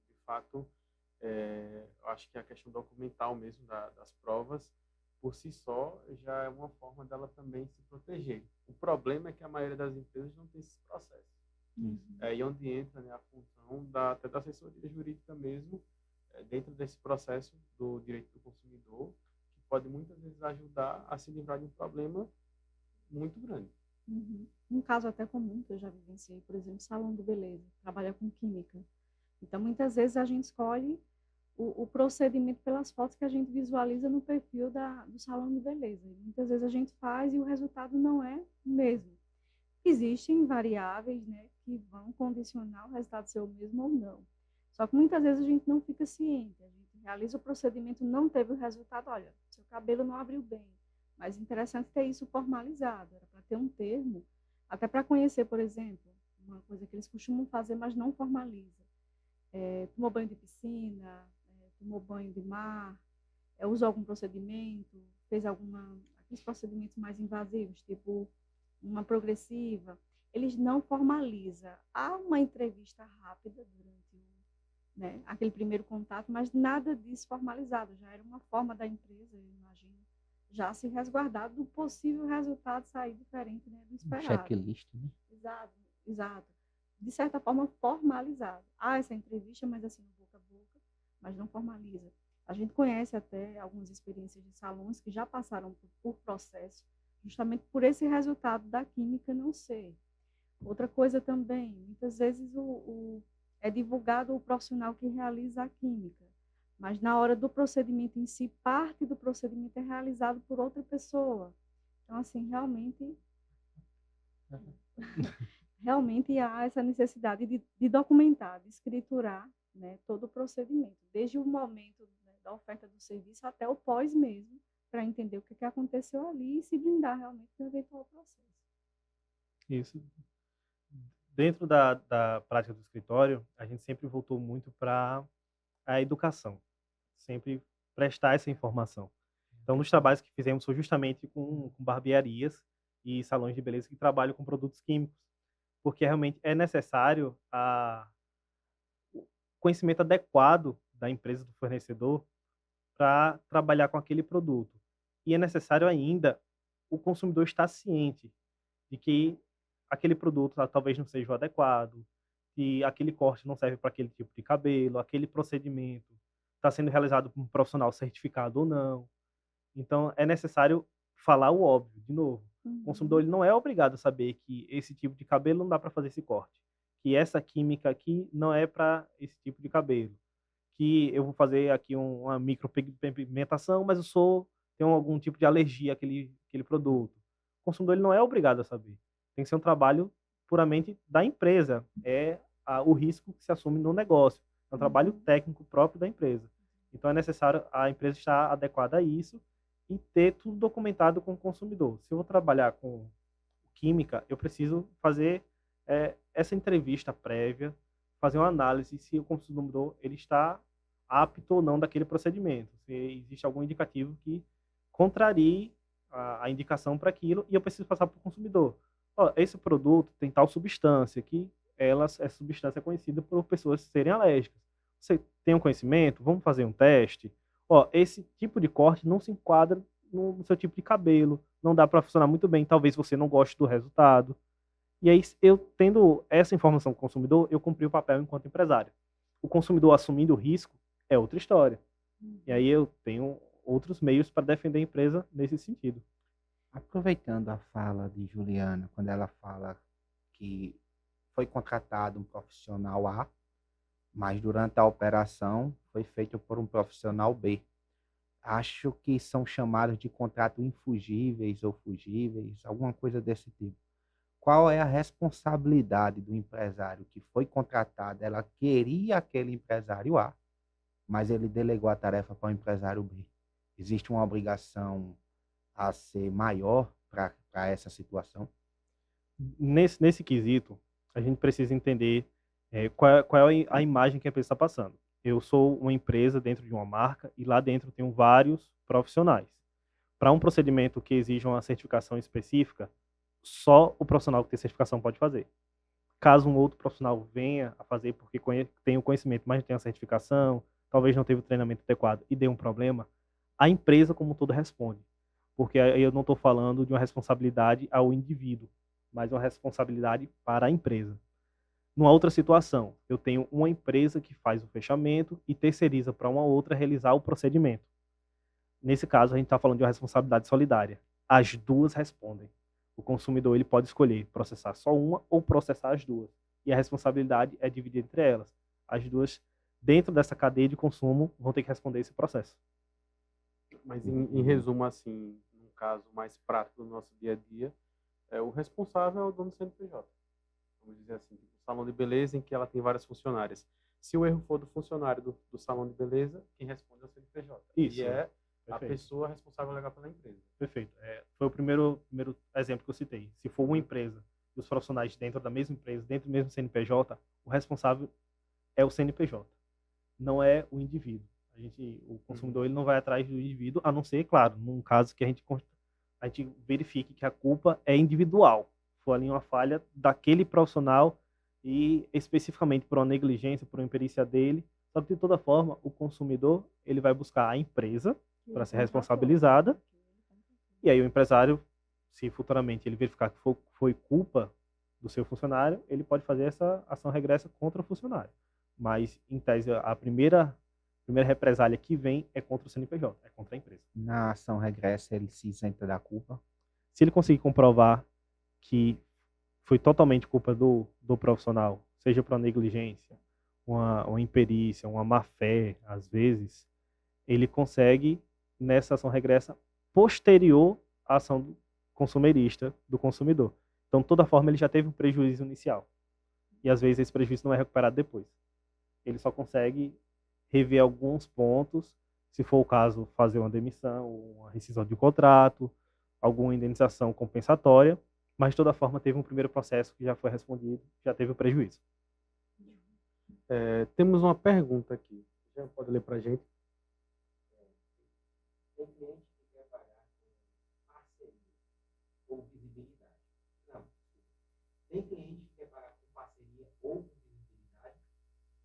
de fato, eu acho que a questão documental mesmo das provas, por si só, já é uma forma dela também se proteger. O problema é que a maioria das empresas não tem esse processo. É aí onde entra, né, a função até da assessoria jurídica mesmo, dentro desse processo do direito do consumidor, que pode muitas vezes ajudar a se livrar de um problema muito grande. Um caso até comum que eu já vivenciei, por exemplo, salão de beleza, trabalha com química. Então, muitas vezes a gente escolhe o procedimento pelas fotos que a gente visualiza no perfil do salão de beleza. E muitas vezes a gente faz e o resultado não é o mesmo. Existem variáveis, né, que vão condicionar o resultado ser o mesmo ou não. Só que muitas vezes a gente não fica ciente. A gente realiza o procedimento, não teve o resultado. Olha, seu cabelo não abriu bem. Mas é interessante ter isso formalizado. Era para ter um termo, até para conhecer, por exemplo, uma coisa que eles costumam fazer, mas não formaliza. Tomou banho de piscina, tomou banho de mar, usou algum procedimento, fez aqueles procedimentos mais invasivos, tipo uma progressiva, eles não formalizam. Há uma entrevista rápida durante aquele primeiro contato, mas nada disso formalizado. Já era uma forma da empresa, eu imagino, já se resguardar do possível resultado sair diferente, né, do esperado. Checklist, né? Exato. De certa forma, formalizado. Há essa entrevista, mas assim, boca a boca, mas não formaliza. A gente conhece até algumas experiências de salões que já passaram por processo, justamente por esse resultado da química não ser. Outra coisa também, muitas vezes é divulgado o profissional que realiza a química, mas na hora do procedimento em si, parte do procedimento é realizado por outra pessoa. Então, assim, realmente há essa necessidade de documentar, de escriturar, né, todo o procedimento, desde o momento, né, da oferta do serviço até o pós mesmo, para entender o que aconteceu ali e se blindar realmente do eventual processo. Isso. Dentro da prática do escritório, a gente sempre voltou muito para a educação, sempre prestar essa informação. Então, nos trabalhos que fizemos foi justamente com barbearias e salões de beleza que trabalham com produtos químicos, porque realmente é necessário o conhecimento adequado da empresa, do fornecedor, para trabalhar com aquele produto. E é necessário ainda o consumidor estar ciente de que aquele produto talvez não seja o adequado, que aquele corte não serve para aquele tipo de cabelo, aquele procedimento está sendo realizado por um profissional certificado ou não. Então, é necessário falar o óbvio, de novo. O consumidor ele não é obrigado a saber que esse tipo de cabelo não dá para fazer esse corte, que essa química aqui não é para esse tipo de cabelo, que eu vou fazer aqui uma micropigmentação, mas eu sou tem algum tipo de alergia àquele produto. O consumidor ele não é obrigado a saber. Tem que ser um trabalho puramente da empresa. O risco que se assume no negócio. É um trabalho técnico próprio da empresa. Então, é necessário a empresa estar adequada a isso e ter tudo documentado com o consumidor. Se eu vou trabalhar com química, eu preciso fazer essa entrevista prévia, fazer uma análise se o consumidor ele está apto ou não daquele procedimento. Se existe algum indicativo que contrarie a indicação para aquilo e eu preciso passar para o consumidor. Esse produto tem tal substância que essa substância é conhecida por pessoas serem alérgicas. Você tem um conhecimento? Vamos fazer um teste? Esse tipo de corte não se enquadra no seu tipo de cabelo, não dá para funcionar muito bem, talvez você não goste do resultado. E aí, eu tendo essa informação do consumidor, eu cumpri o papel enquanto empresário. O consumidor assumindo o risco é outra história. E aí eu tenho outros meios para defender a empresa nesse sentido. Aproveitando a fala de Juliana, quando ela fala que foi contratado um profissional A, mas durante a operação foi feito por um profissional B. Acho que são chamados de contrato infugíveis ou fugíveis, alguma coisa desse tipo. Qual é a responsabilidade do empresário que foi contratado? Ela queria aquele empresário A, mas ele delegou a tarefa para o empresário B. Existe uma obrigação a ser maior para essa situação? Nesse quesito, a gente precisa entender qual é a imagem que a empresa está passando. Eu sou uma empresa dentro de uma marca e lá dentro tenho vários profissionais. Para um procedimento que exija uma certificação específica, só o profissional que tem certificação pode fazer. Caso um outro profissional venha a fazer porque tem o conhecimento, mas não tem a certificação, talvez não teve o treinamento adequado e dê um problema, a empresa como um todo responde. Porque aí eu não estou falando de uma responsabilidade ao indivíduo, mas uma responsabilidade para a empresa. Numa outra situação, eu tenho uma empresa que faz o fechamento e terceiriza para uma outra realizar o procedimento. Nesse caso, a gente está falando de uma responsabilidade solidária. As duas respondem. O consumidor ele pode escolher processar só uma ou processar as duas. E a responsabilidade é dividida entre elas. As duas, dentro dessa cadeia de consumo, vão ter que responder esse processo. Mas, em resumo, assim, num caso mais prático do nosso dia a dia, o responsável é o dono do CNPJ. Vamos dizer assim, o salão de beleza em que ela tem várias funcionárias. Se o erro for do funcionário do salão de beleza, quem responde é o CNPJ. Isso. E é a Perfeito. pessoa responsável legal pela empresa. Perfeito. Foi o primeiro exemplo que eu citei. Se for uma empresa e os profissionais dentro da mesma empresa, dentro do mesmo CNPJ, o responsável é o CNPJ, não é o indivíduo. O consumidor ele não vai atrás do indivíduo, a não ser, claro, num caso que a gente verifique que a culpa é individual. Foi ali uma falha daquele profissional e especificamente por uma negligência, por uma imperícia dele. Só que, de toda forma, o consumidor ele vai buscar a empresa para ser responsabilizada. E aí o empresário, se futuramente ele verificar que foi culpa do seu funcionário, ele pode fazer essa ação regressa contra o funcionário. Mas, em tese, a primeira represália que vem é contra o CNPJ, é contra a empresa. Na ação regressa, ele se isenta da culpa? Se ele conseguir comprovar que foi totalmente culpa do profissional, seja por uma negligência, uma imperícia, uma má-fé, às vezes, ele consegue, nessa ação regressa, posterior à ação consumerista do consumidor. Então, de toda forma, ele já teve um prejuízo inicial. E, às vezes, esse prejuízo não é recuperado depois. Ele só consegue rever alguns pontos, se for o caso, fazer uma demissão, uma rescisão de contrato, alguma indenização compensatória, mas de toda forma teve um primeiro processo que já foi respondido, já teve o prejuízo. Temos uma pergunta aqui. Já pode ler para a gente? Tem cliente que quer pagar com parceria ou visibilidade. Não. Tem cliente que quer pagar com parceria ou visibilidade.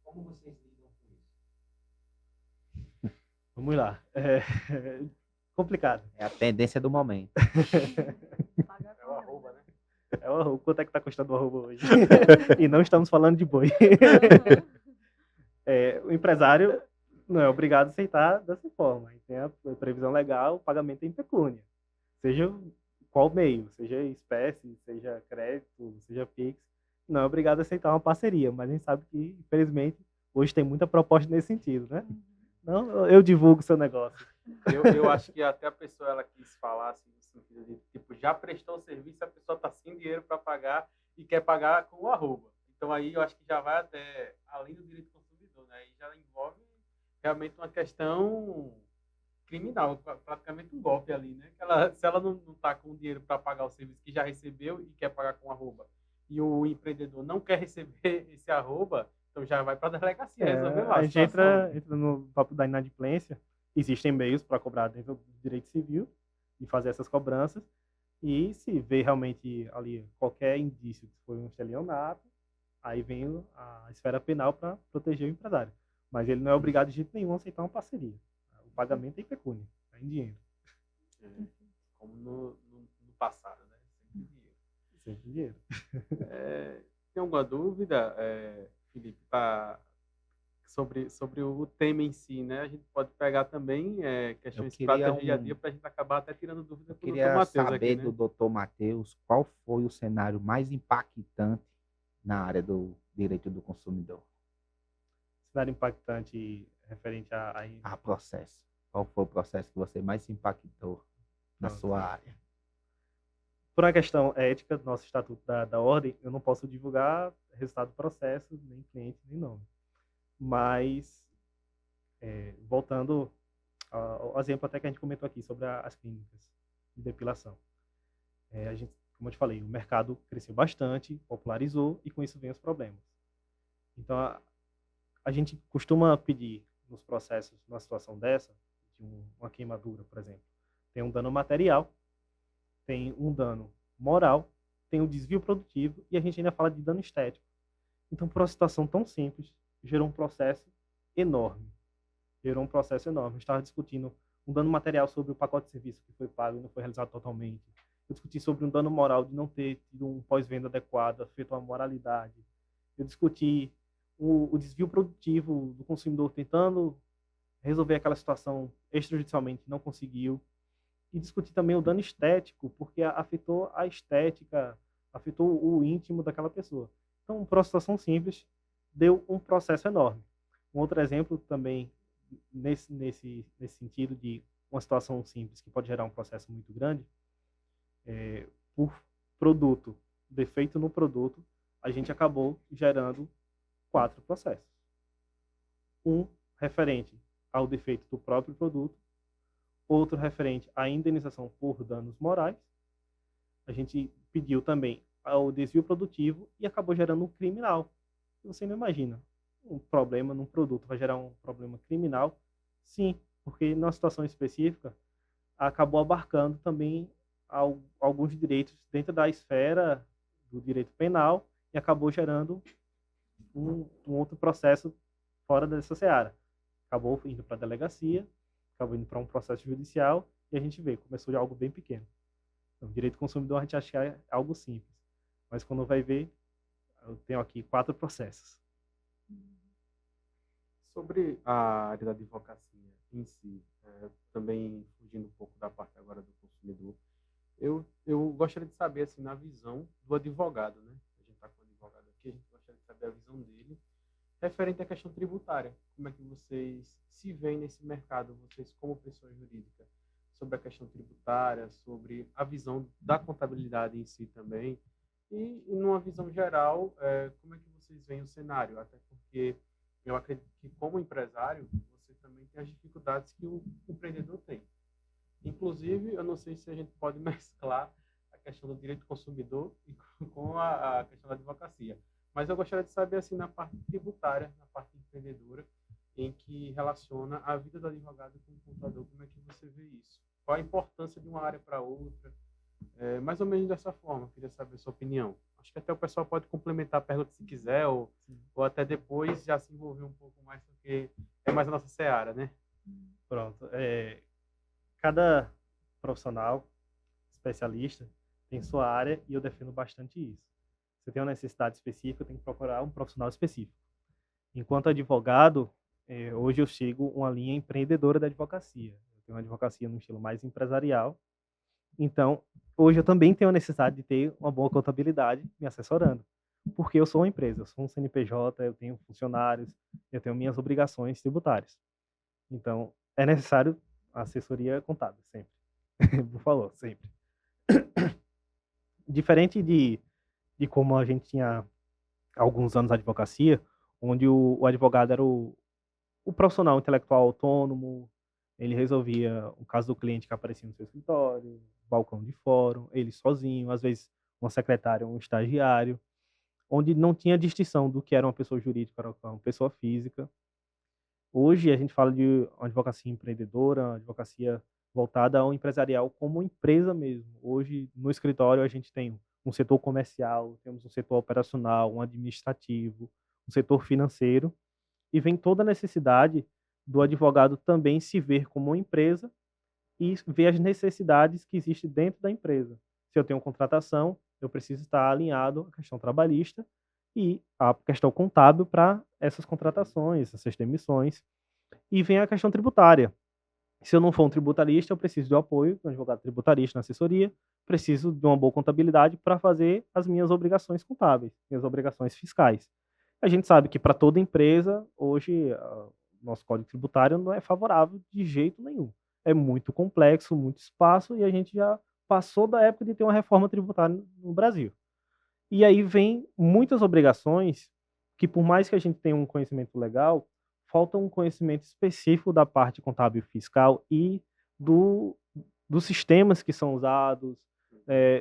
Como vocês lidam com isso? Vamos lá. Complicado. É a tendência do momento. É o arroba, né? É o arroba. Quanto é que está custando o arroba hoje? E não estamos falando de boi. O empresário não é obrigado a aceitar dessa forma. Tem a previsão legal, o pagamento em pecúnia. Seja qual meio, seja espécie, seja crédito, seja Pix, não é obrigado a aceitar uma parceria, mas a gente sabe que, infelizmente, hoje tem muita proposta nesse sentido, né? Não, eu divulgo o seu negócio. Eu acho que até a pessoa ela quis falar assim, no sentido de, tipo, já prestou o serviço, a pessoa está sem dinheiro para pagar e quer pagar com o arroba. Então aí eu acho que já vai até além do direito do consumidor, né? Aí já envolve realmente uma questão criminal, praticamente um golpe ali, né? Que ela, se ela não está com dinheiro para pagar o serviço que já recebeu e quer pagar com arroba, e o empreendedor não quer receber esse arroba, então já vai para a delegacia resolver lá A a gente situação. entra no papo da inadimplência. Existem meios para cobrar dentro do direito civil e fazer essas cobranças. E se vê realmente ali qualquer indício que foi um estelionato, aí vem a esfera penal para proteger o empresário. Mas ele não é obrigado de jeito nenhum a aceitar uma parceria. O pagamento é em pecúnia, é em dinheiro. É, como no passado, né? Sempre dinheiro. Sempre em dinheiro. Tem alguma dúvida, Felipe, sobre o tema em si, né? A gente pode pegar também questões práticas do dia a dia para a gente acabar até tirando dúvida Eu com o Dr. queria Matheus saber aqui, né? do Dr. Matheus qual foi o cenário mais impactante na área do direito do consumidor. Cenário impactante referente A processo. Qual foi o processo que você mais se impactou na Pronto. sua área? Por uma questão ética do nosso estatuto da ordem, eu não posso divulgar resultado do processo, nem cliente, nem nome. Mas, voltando ao exemplo até que a gente comentou aqui sobre as clínicas de depilação. A gente, como eu te falei, o mercado cresceu bastante, popularizou e com isso vem os problemas. Então, a gente costuma pedir nos processos, numa situação dessa, de uma queimadura, por exemplo, tem um dano material, tem um dano moral, tem um desvio produtivo e a gente ainda fala de dano estético. Então, por uma situação tão simples, gerou um processo enorme. A gente estava discutindo um dano material sobre o pacote de serviço que foi pago e não foi realizado totalmente. Eu discuti sobre um dano moral de não ter tido um pós-venda adequado, feito uma moralidade. Eu discuti o desvio produtivo do consumidor tentando resolver aquela situação extrajudicialmente, não conseguiu. E discutir também o dano estético, porque afetou a estética, afetou o íntimo daquela pessoa. Então, por uma situação simples, deu um processo enorme. Um outro exemplo também, nesse sentido de uma situação simples que pode gerar um processo muito grande, por produto, defeito no produto, a gente acabou gerando 4 processos. Um referente ao defeito do próprio produto, outro referente à indenização por danos morais. A gente pediu também ao desvio produtivo e acabou gerando um criminal. Você não imagina, um problema num produto vai gerar um problema criminal? Sim, porque numa situação específica acabou abarcando também alguns direitos dentro da esfera do direito penal e acabou gerando um outro processo fora dessa seara. Acabou indo para a delegacia, acabou indo para um processo judicial e a gente vê, começou de algo bem pequeno. Então, direito do consumidor a gente acha que é algo simples, mas quando vai ver, eu tenho aqui 4 processos. Sobre a área da advocacia em si, também fugindo um pouco da parte agora do consumidor, eu gostaria de saber, assim, na visão do advogado, né? A gente está com o advogado aqui, a gente gostaria de saber a visão dele referente à questão tributária. Como é que vocês se veem nesse mercado, vocês como pessoa jurídica, sobre a questão tributária, sobre a visão da contabilidade em si também, e numa visão geral, como é que vocês veem o cenário? Até porque eu acredito que, como empresário, você também tem as dificuldades que o empreendedor tem. Inclusive, eu não sei se a gente pode mesclar a questão do direito do consumidor com a questão da advocacia. Mas eu gostaria de saber, assim, na parte tributária, na parte empreendedora, em que relaciona a vida do advogado com o contador, como é que você vê isso? Qual a importância de uma área para outra? Mais ou menos dessa forma, eu queria saber a sua opinião. Acho que até o pessoal pode complementar a pergunta se quiser, ou até depois já se envolver um pouco mais, porque é mais a nossa seara, né? Pronto. Cada profissional, especialista, tem sua área e eu defendo bastante isso. Você tem uma necessidade específica, tem que procurar um profissional específico. Enquanto advogado, hoje eu sigo uma linha empreendedora da advocacia. Eu tenho uma advocacia num estilo mais empresarial. Então, hoje eu também tenho a necessidade de ter uma boa contabilidade me assessorando. Porque eu sou uma empresa, eu sou um CNPJ, eu tenho funcionários, eu tenho minhas obrigações tributárias. Então, é necessário assessoria contábil, sempre. Por favor, sempre. Diferente de como a gente tinha há alguns anos a advocacia, onde o advogado era o profissional intelectual autônomo, ele resolvia o caso do cliente que aparecia no seu escritório, balcão de fórum, ele sozinho, às vezes uma secretária, um estagiário, onde não tinha distinção do que era uma pessoa jurídica, era uma pessoa física. Hoje a gente fala de uma advocacia empreendedora, uma advocacia voltada ao empresarial como empresa mesmo. Hoje, no escritório, a gente tem um setor comercial, temos um setor operacional, um administrativo, um setor financeiro, e vem toda a necessidade do advogado também se ver como uma empresa e ver as necessidades que existem dentro da empresa. Se eu tenho contratação, eu preciso estar alinhado à questão trabalhista e à questão contábil para essas contratações, essas demissões. E vem a questão tributária. Se eu não for um tributarista, eu preciso do apoio de um advogado tributarista na assessoria, preciso de uma boa contabilidade para fazer as minhas obrigações contábeis, minhas obrigações fiscais. A gente sabe que para toda empresa, hoje, nosso código tributário não é favorável de jeito nenhum. É muito complexo, muito espaço, e a gente já passou da época de ter uma reforma tributária no Brasil. E aí vem muitas obrigações que, por mais que a gente tenha um conhecimento legal, falta um conhecimento específico da parte contábil e fiscal e dos sistemas que são usados,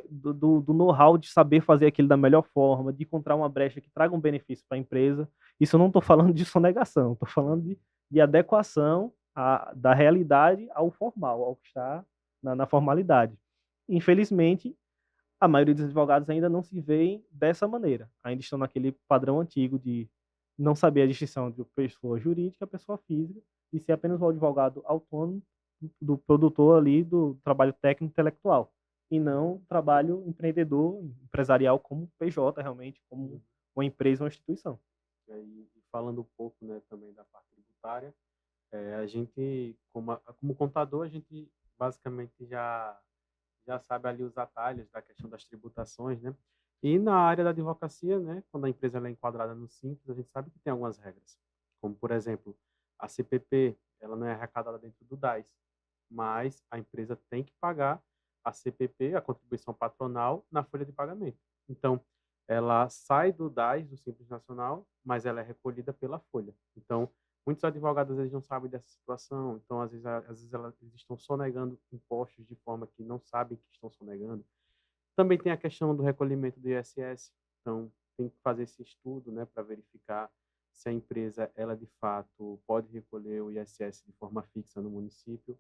do know-how de saber fazer aquilo da melhor forma, de encontrar uma brecha que traga um benefício para a empresa. Isso eu não estou falando de sonegação, estou falando de adequação da realidade ao formal, ao que está na formalidade. Infelizmente, a maioria dos advogados ainda não se veem dessa maneira. Ainda estão naquele padrão antigo de não saber a distinção de pessoa jurídica e pessoa física, e ser apenas o advogado autônomo do produtor ali do trabalho técnico intelectual, e não trabalho empreendedor, empresarial como PJ realmente, como uma empresa, uma instituição. E falando um pouco, né, também da parte tributária, a gente, como contador, a gente basicamente já sabe ali os atalhos da questão das tributações, né? E na área da advocacia, né, quando a empresa ela é enquadrada no Simples, a gente sabe que tem algumas regras, como, por exemplo, a CPP, ela não é arrecadada dentro do DAS, mas a empresa tem que pagar a CPP, a contribuição patronal, na folha de pagamento. Então, ela sai do DAS, do Simples Nacional, mas ela é recolhida pela folha. Então, muitos advogados às vezes não sabem dessa situação, então às vezes eles estão sonegando impostos de forma que não sabem que estão sonegando. Também tem a questão do recolhimento do ISS, então tem que fazer esse estudo, né, para verificar se a empresa ela de fato pode recolher o ISS de forma fixa no município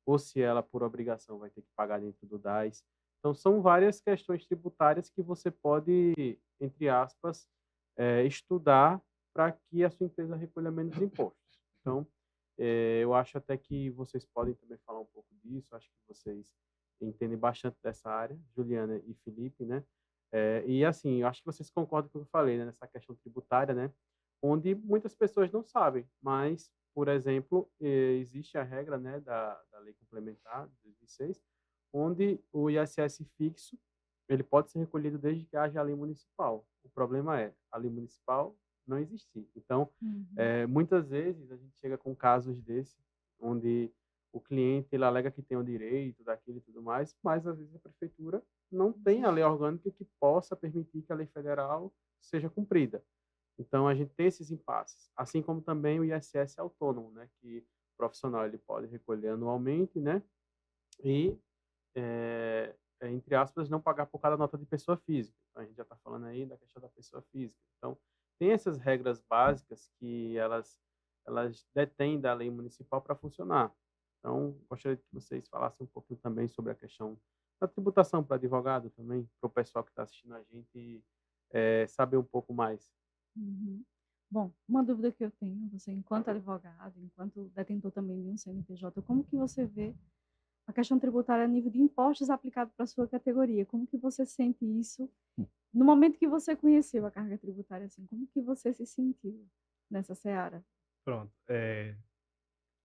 ou se ela por obrigação vai ter que pagar dentro do DAS. Então são várias questões tributárias que você pode, entre aspas, estudar para que a sua empresa recolha menos impostos. Então, eu acho até que vocês podem também falar um pouco disso, acho que vocês entendem bastante dessa área, Juliana e Felipe, né? E assim, eu acho que vocês concordam com o que eu falei, né, nessa questão tributária, né? Onde muitas pessoas não sabem, mas, por exemplo, existe a regra, né, da Lei Complementar de 2006, onde o ISS fixo ele pode ser recolhido desde que haja a lei municipal. O problema é, a lei municipal não existir. Então, muitas vezes a gente chega com casos desse, onde o cliente ele alega que tem o direito daquilo e tudo mais, mas às vezes a prefeitura não tem a lei orgânica que possa permitir que a lei federal seja cumprida. Então, a gente tem esses impasses. Assim como também o ISS autônomo, né, que o profissional ele pode recolher anualmente, né, e entre aspas, não pagar por cada nota de pessoa física. Então, a gente já está falando aí da questão da pessoa física. Então, tem essas regras básicas que elas detêm da lei municipal para funcionar. Então, gostaria que vocês falassem um pouquinho também sobre a questão da tributação para advogado também, para o pessoal que está assistindo a gente saber um pouco mais. Bom, uma dúvida que eu tenho, você enquanto advogado, enquanto detentor também de um CNPJ, como que você vê a questão tributária a nível de impostos aplicados para a sua categoria? Como que você sente isso no momento que você conheceu a carga tributária? Assim, como que você se sentiu nessa seara? Pronto.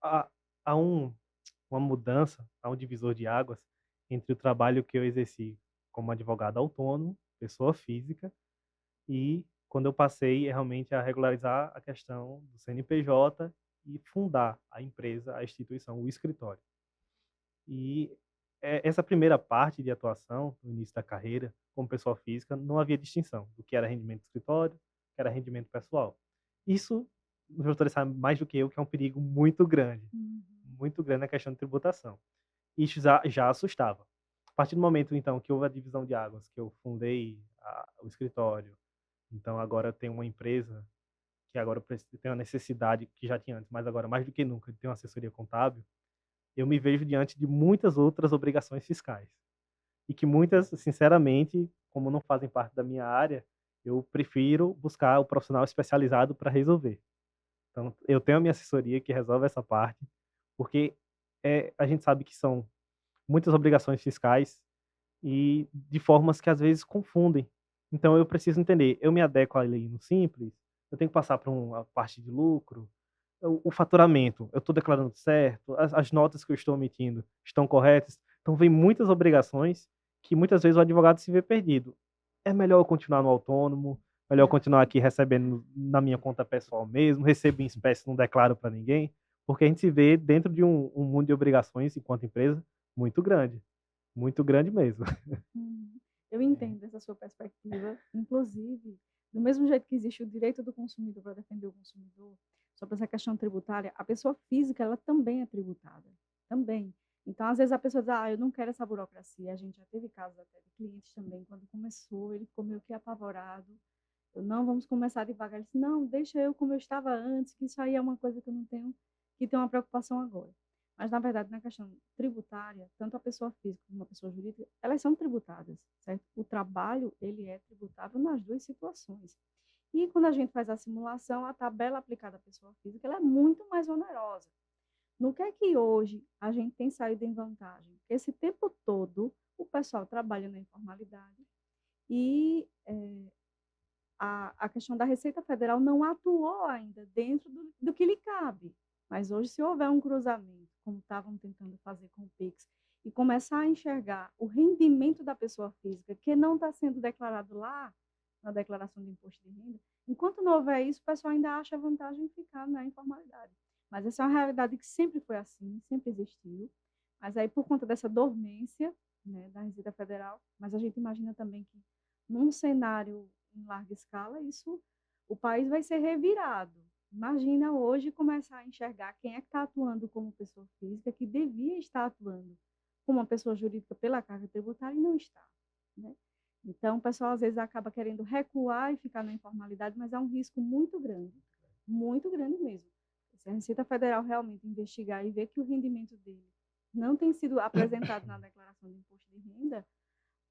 Há uma mudança, há um divisor de águas entre o trabalho que eu exerci como advogado autônomo, pessoa física, e quando eu passei realmente a regularizar a questão do CNPJ e fundar a empresa, a instituição, o escritório. E essa primeira parte de atuação, no início da carreira, como pessoa física, não havia distinção do que era rendimento de escritório, do que era rendimento pessoal. Isso, os doutores sabem mais do que eu, que é um perigo muito grande na questão de tributação. Isso já assustava. A partir do momento, então, que houve a divisão de águas, que eu fundei o escritório, então agora eu tenho uma empresa que agora tem uma necessidade que já tinha antes, mas agora mais do que nunca, de ter uma assessoria contábil, eu me vejo diante de muitas outras obrigações fiscais. E que muitas, sinceramente, como não fazem parte da minha área, eu prefiro buscar o profissional especializado para resolver. Então, eu tenho a minha assessoria que resolve essa parte, porque a gente sabe que são muitas obrigações fiscais e de formas que às vezes confundem. Então, eu preciso entender, eu me adequo ali no simples, eu tenho que passar para uma parte de lucro, o faturamento, eu estou declarando certo, as notas que eu estou emitindo estão corretas. Então, vem muitas obrigações que muitas vezes o advogado se vê perdido. É melhor eu continuar no autônomo, melhor eu continuar aqui recebendo na minha conta pessoal mesmo, recebo em espécie, não declaro para ninguém, porque a gente se vê dentro de um mundo de obrigações enquanto empresa muito grande mesmo. Uhum. Eu entendo essa sua perspectiva, inclusive, do mesmo jeito que existe o direito do consumidor para defender o consumidor, sobre essa questão tributária, a pessoa física, ela também é tributada, também. Então, às vezes a pessoa diz, eu não quero essa burocracia. A gente já teve casos até de clientes também, quando começou, ele ficou meio que apavorado. Não, vamos começar devagar. Ele disse, não, deixa eu como eu estava antes, que isso aí é uma coisa que eu não tenho, que tem uma preocupação agora. Mas, na verdade, na questão tributária, tanto a pessoa física como a pessoa jurídica, elas são tributadas, certo? O trabalho, ele é tributável nas duas situações. E quando a gente faz a simulação, a tabela aplicada à pessoa física, ela é muito mais onerosa. No que é que hoje a gente tem saído em vantagem? Esse tempo todo, o pessoal trabalha na informalidade e a questão da Receita Federal não atuou ainda dentro do que lhe cabe. Mas hoje, se houver um cruzamento, como estavam tentando fazer com o Pix, e começar a enxergar o rendimento da pessoa física, que não está sendo declarado lá na declaração de imposto de renda, enquanto não houver isso, o pessoal ainda acha vantagem em ficar na informalidade. Mas essa é uma realidade que sempre foi assim, sempre existiu. Mas aí, por conta dessa dormência, né, da Receita Federal, mas a gente imagina também que num cenário em larga escala, o país vai ser revirado. Imagina hoje começar a enxergar quem é que está atuando como pessoa física, que devia estar atuando como uma pessoa jurídica pela carga tributária e não está, né? Então, o pessoal às vezes acaba querendo recuar e ficar na informalidade, mas é um risco muito grande mesmo. Se a Receita Federal realmente investigar e ver que o rendimento dele não tem sido apresentado na declaração de imposto de renda,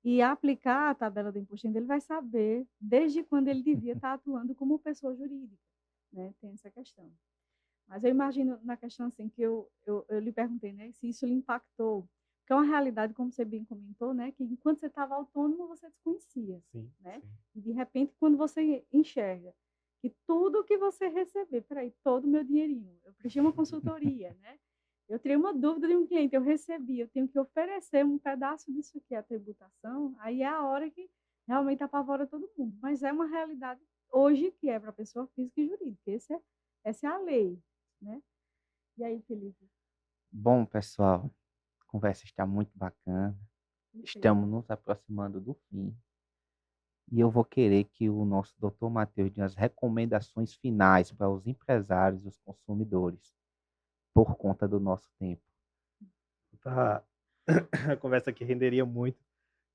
e aplicar a tabela do imposto de renda, ele vai saber desde quando ele devia estar atuando como pessoa jurídica, né? Tem essa questão. Mas eu imagino na questão assim que eu lhe perguntei, né, se isso lhe impactou, porque é uma realidade, como você bem comentou, né, que enquanto você estava autônomo você desconhecia, Sim, né? sim. E de repente quando você enxerga que tudo que você receber, peraí, todo o meu dinheirinho, eu prestei uma consultoria, né? Eu teria uma dúvida de um cliente, eu recebi, eu tenho que oferecer um pedaço disso aqui à tributação, aí é a hora que realmente apavora todo mundo. Mas é uma realidade hoje que é para pessoa física e jurídica. Essa é a lei, né? E aí, Felipe? Bom, pessoal, a conversa está muito bacana. Estamos nos aproximando do fim. E eu vou querer que o nosso doutor Matheus dê as recomendações finais para os empresários e os consumidores, por conta do nosso tempo. Tá. A conversa aqui renderia muito.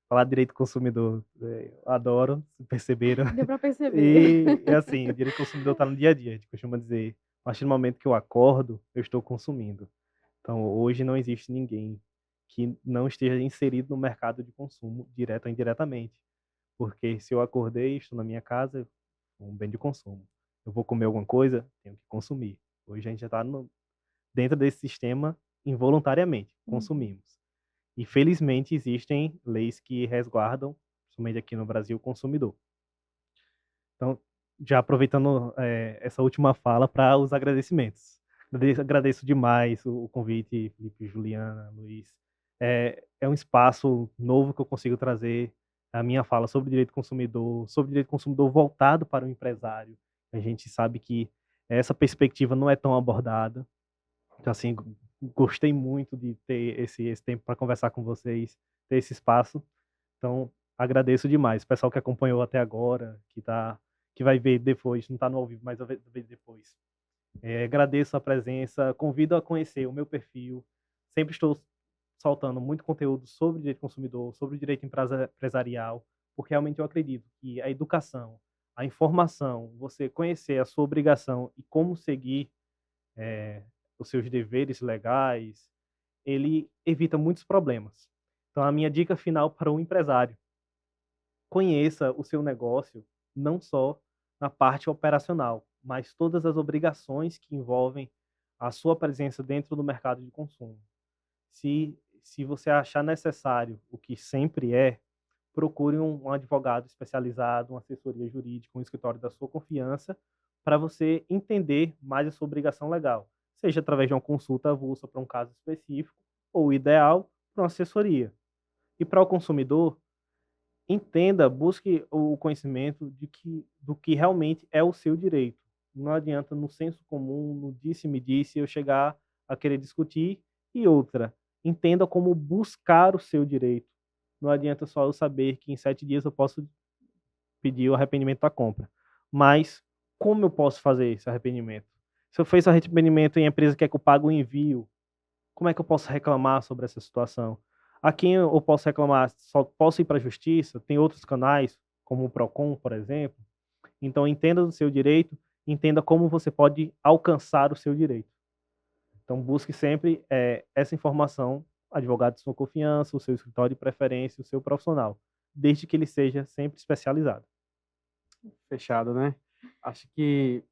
Falar de direito do consumidor, eu adoro, se perceberam. Deu para perceber. E assim, o direito do consumidor está no dia a dia. A gente costuma dizer, a partir do momento que eu acordo, eu estou consumindo. Então, hoje não existe ninguém que não esteja inserido no mercado de consumo, direto ou indiretamente. Porque se eu acordei, estou na minha casa, é um bem de consumo. Eu vou comer alguma coisa, tenho que consumir. Hoje a gente já está dentro desse sistema involuntariamente, consumimos. E felizmente existem leis que resguardam, principalmente aqui no Brasil, o consumidor. Então, já aproveitando essa última fala para os agradecimentos. Agradeço demais o convite, Felipe, Juliana, Luiz. É um espaço novo que eu consigo trazer a minha fala sobre direito do consumidor voltado para o empresário. A gente sabe que essa perspectiva não é tão abordada. Então, assim, Gostei muito de ter esse tempo para conversar com vocês, ter esse espaço. Então, agradeço demais. O pessoal que acompanhou até agora, que vai ver depois, não está no ao vivo, mas vai ver depois. Agradeço a presença, convido a conhecer o meu perfil. Sempre estou soltando muito conteúdo sobre o direito do consumidor, sobre o direito empresarial, porque realmente eu acredito que a educação, a informação, você conhecer a sua obrigação e como seguir eh, os seus deveres legais, ele evita muitos problemas. Então, a minha dica final para o empresário: conheça o seu negócio não só na parte operacional, mas todas as obrigações que envolvem a sua presença dentro do mercado de consumo. Se você achar necessário, o que sempre é, procure um advogado especializado, uma assessoria jurídica, um escritório da sua confiança, para você entender mais a sua obrigação legal, seja através de uma consulta avulsa para um caso específico, ou o ideal, para uma assessoria. E para o consumidor, entenda, busque o conhecimento do que realmente é o seu direito. Não adianta no senso comum, no disse-me-disse, eu chegar a querer discutir. E outra, entenda como buscar o seu direito. Não adianta só eu saber que em 7 dias eu posso pedir o arrependimento da compra. Mas como eu posso fazer esse arrependimento? Se eu fiz arrependimento em empresa que quer que eu pague o envio, como é que eu posso reclamar sobre essa situação? A quem eu posso reclamar? Só posso ir para a justiça? Tem outros canais, como o Procon, por exemplo. Então, entenda do seu direito, entenda como você pode alcançar o seu direito. Então, busque sempre essa informação, advogado de sua confiança, o seu escritório de preferência, o seu profissional, desde que ele seja sempre especializado. Fechado, né? Acho que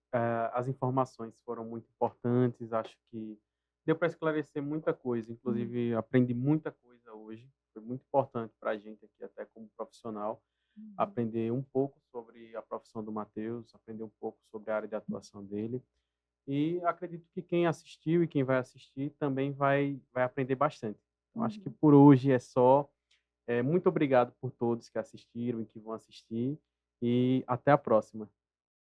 as informações foram muito importantes, acho que deu para esclarecer muita coisa, inclusive aprendi muita coisa hoje, foi muito importante para a gente aqui, até como profissional, aprender um pouco sobre a profissão do Matheus, aprender um pouco sobre a área de atuação dele, e acredito que quem assistiu e quem vai assistir também vai aprender bastante. Então, acho que por hoje é só. Muito obrigado por todos que assistiram e que vão assistir, e até a próxima.